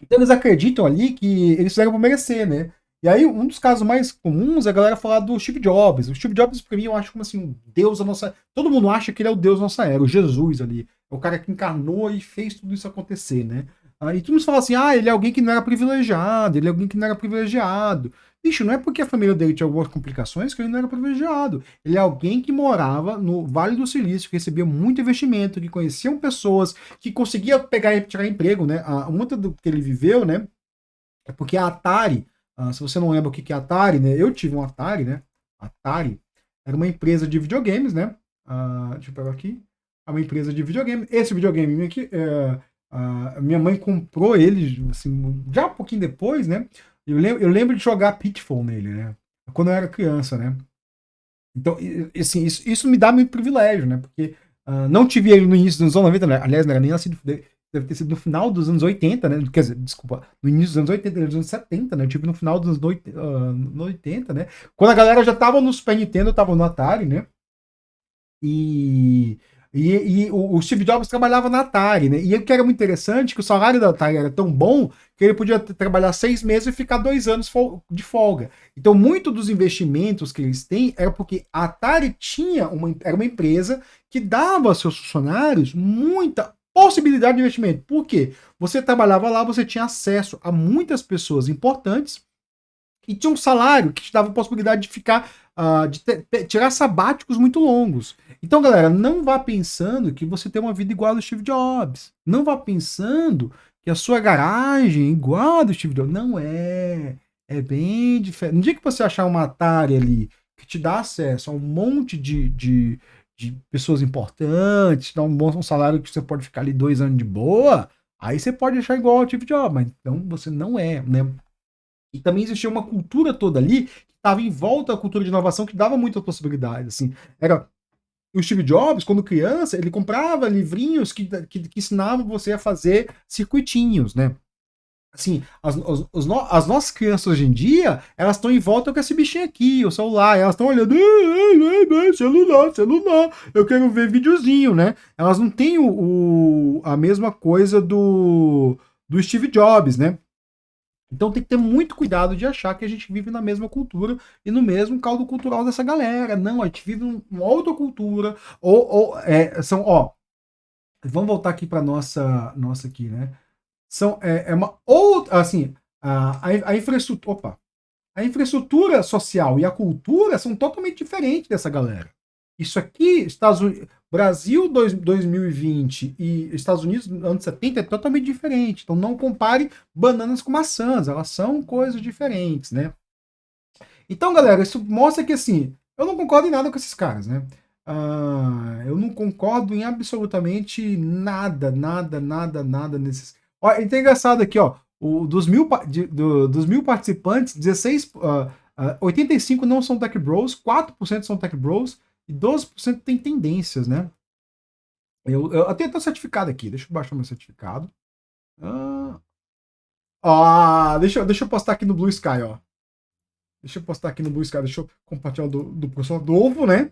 Então eles acreditam ali que eles fizeram por merecer, né? E aí, um dos casos mais comuns é a galera falar do Steve Jobs. O Steve Jobs, pra mim, eu acho como assim, um Deus da nossa. Todo mundo acha que ele é o Deus da nossa era, o Jesus ali. É o cara que encarnou e fez tudo isso acontecer, né? E todo mundo fala assim, ele é alguém que não era privilegiado, ele é alguém que não era privilegiado. Bicho, não é porque a família dele tinha algumas complicações que ele não era privilegiado. Ele é alguém que morava no Vale do Silício, que recebia muito investimento, que conheciam pessoas, que conseguia pegar e tirar emprego, né? Muito do que ele viveu, né? É porque a Atari, se você não lembra o que é Atari, né? Eu tive um Atari, né? Atari era uma empresa de videogames, né? Deixa eu pegar aqui. É uma empresa de videogame. Esse videogame aqui, minha mãe comprou ele, assim, já um pouquinho depois, né? Eu lembro de jogar Pitfall nele, né? Quando eu era criança, né? Então, assim, isso me dá muito privilégio, né? Porque não tive ele no início dos anos 90, né? Aliás, não era nem nascido, deve ter sido no final dos anos 80, né? Quer dizer, desculpa, no início dos anos 80, dos anos 70, né? Eu tive no final dos anos 80, né? Quando a galera já tava no Super Nintendo, eu tava no Atari, né? E o Steve Jobs trabalhava na Atari, né? E o que era muito interessante, que o salário da Atari era tão bom que ele podia trabalhar 6 meses e ficar 2 anos de folga. Então, muito dos investimentos que eles têm era porque a Atari era uma empresa que dava aos seus funcionários muita possibilidade de investimento. Por quê? Você trabalhava lá, você tinha acesso a muitas pessoas importantes e tinha um salário que te dava a possibilidade de ficar, tirar sabáticos muito longos. Então, galera, não vá pensando que você tem uma vida igual ao do Steve Jobs. Não vá pensando que a sua garagem é igual a do Steve Jobs. Não é. É bem diferente. No dia que você achar uma Atari ali que te dá acesso a um monte de pessoas importantes, dá um bom salário que você pode ficar ali 2 anos de boa, aí você pode achar igual ao Steve Jobs, mas então você não é, né? E também existia uma cultura toda ali que estava em volta da cultura de inovação que dava muitas possibilidades. Assim, era o Steve Jobs, quando criança, ele comprava livrinhos que ensinavam você a fazer circuitinhos, né? Assim, as nossas crianças hoje em dia, elas estão em volta com esse bichinho aqui, o celular, elas estão olhando, celular, celular, eu quero ver videozinho, né? Elas não têm a mesma coisa do Steve Jobs, né? Então tem que ter muito cuidado de achar que a gente vive na mesma cultura e no mesmo caldo cultural dessa galera. Não, a gente vive numa outra cultura, vamos voltar aqui para nossa aqui, né? É uma outra, assim, a infraestrutura, a infraestrutura social e a cultura são totalmente diferentes dessa galera. Isso aqui, Estados Unidos, Brasil 2020 e Estados Unidos anos 70 é totalmente diferente. Então não compare bananas com maçãs, elas são coisas diferentes, né? Então, galera, isso mostra que assim, eu não concordo em nada com esses caras, né? Eu não concordo em absolutamente nada, nada, nada, nada nesses. Ó, é engraçado aqui, ó. Dos 1.000 participantes, 85 não são tech bros, 4% são tech bros e 12% tem tendências, né? Eu tenho até certificado aqui, deixa eu baixar meu certificado. Deixa eu postar aqui no Blue Sky, ó. Deixa eu postar aqui no Blue Sky, deixa eu compartilhar do professor Adolfo, né?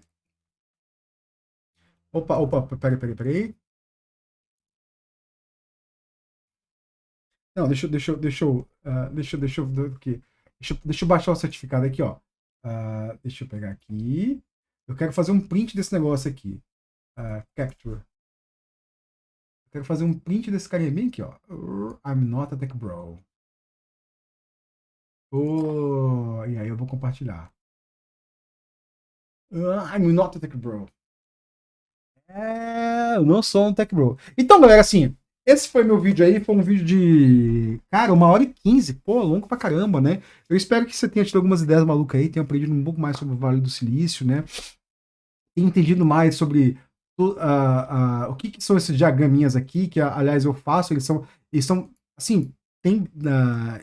Opa, peraí. Não, deixa eu ver aqui. Deixa eu baixar o certificado aqui, ó. Deixa eu pegar aqui. Eu quero fazer um print desse negócio aqui. Capture. Eu quero fazer um print desse carinha bem aqui, ó. I'm not a tech bro. E aí eu vou compartilhar. I'm not a tech bro. Eu não sou um tech bro. Então, galera, assim, esse foi meu vídeo aí. Foi um vídeo de, cara, 1h15. Pô, longo pra caramba, né? Eu espero que você tenha tido algumas ideias malucas aí, tenha aprendido um pouco mais sobre o Vale do Silício, né? Tenha entendido mais sobre o que são esses diagraminhas aqui, que, aliás, eu faço. Eles são assim,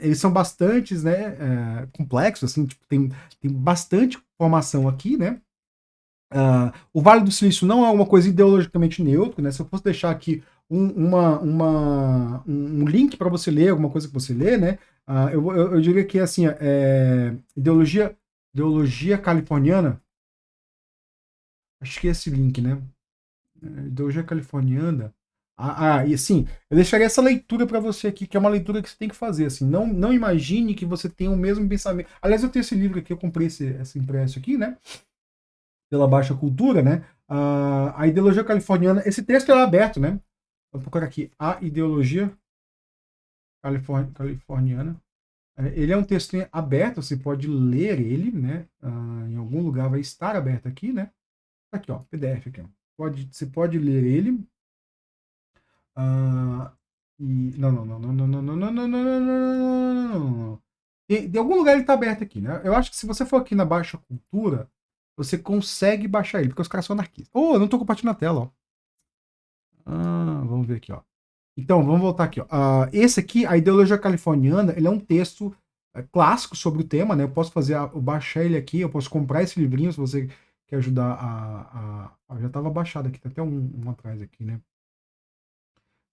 eles são bastante, né, complexos, assim, tipo, tem bastante informação aqui, né? O Vale do Silício não é uma coisa ideologicamente neutra, né? Se eu fosse deixar aqui um link para você ler, alguma coisa que você lê, né? Eu diria que assim, ideologia californiana, acho que é esse link, né? Ideologia californiana. E assim, eu deixaria essa leitura para você aqui, que é uma leitura que você tem que fazer. Assim, não imagine que você tem o mesmo pensamento. Aliás, eu tenho esse livro aqui, eu comprei esse impresso aqui, né? Pela baixa cultura, né? A ideologia californiana. Esse texto é aberto, né? Vou procurar aqui. A ideologia californiana. Ele é um texto aberto, você pode ler ele, né? Em algum lugar vai estar aberto aqui, né? Aqui, ó, PDF aqui. Ó. Você pode ler ele. Não. De algum lugar ele está aberto aqui, né? Eu acho que se você for aqui na baixa cultura, você consegue baixar ele, porque os caras são anarquistas. Eu não estou compartilhando a tela, ó. Vamos ver aqui, ó. Então, vamos voltar aqui, ó. Esse aqui, a ideologia californiana, ele é um texto clássico sobre o tema, né? Eu posso baixar ele aqui, eu posso comprar esse livrinho se você quer ajudar já estava baixado aqui, tem até um atrás aqui, né?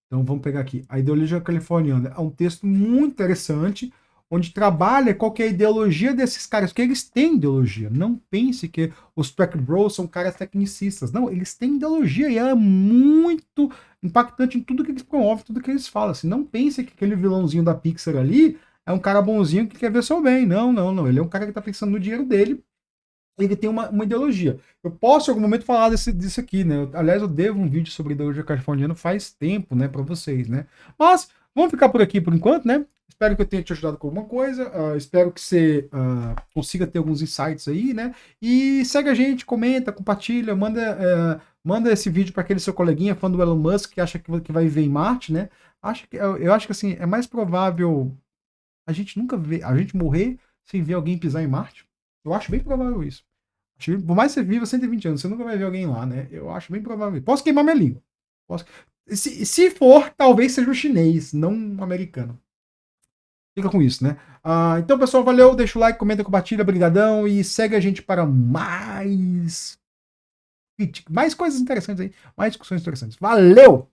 Então vamos pegar aqui. A ideologia californiana é um texto muito interessante, onde trabalha qual que é a ideologia desses caras, porque eles têm ideologia. Não pense que os Tech Bros são caras tecnicistas. Não, eles têm ideologia e ela é muito impactante em tudo que eles promovem, tudo que eles falam. Assim, não pense que aquele vilãozinho da Pixar ali é um cara bonzinho que quer ver seu bem. Não. Ele é um cara que está pensando no dinheiro dele. Ele tem uma ideologia. Eu posso, em algum momento, falar disso aqui, né? Aliás, eu devo um vídeo sobre ideologia californiana faz tempo, né, para vocês, né? Mas vamos ficar por aqui por enquanto, né? Espero que eu tenha te ajudado com alguma coisa. Espero que você consiga ter alguns insights aí, né? E segue a gente, comenta, compartilha, manda esse vídeo para aquele seu coleguinha fã do Elon Musk que acha que vai viver em Marte, né? Eu acho que assim, é mais provável a gente morrer sem ver alguém pisar em Marte. Eu acho bem provável isso. Por mais que você viva 120 anos, você nunca vai ver alguém lá, né? Eu acho bem provável. Posso queimar minha língua. Se for, talvez seja um chinês, não um americano. Fica com isso, né? Então, pessoal, valeu. Deixa o like, comenta, compartilha, brigadão e segue a gente para mais coisas interessantes aí, mais discussões interessantes. Valeu!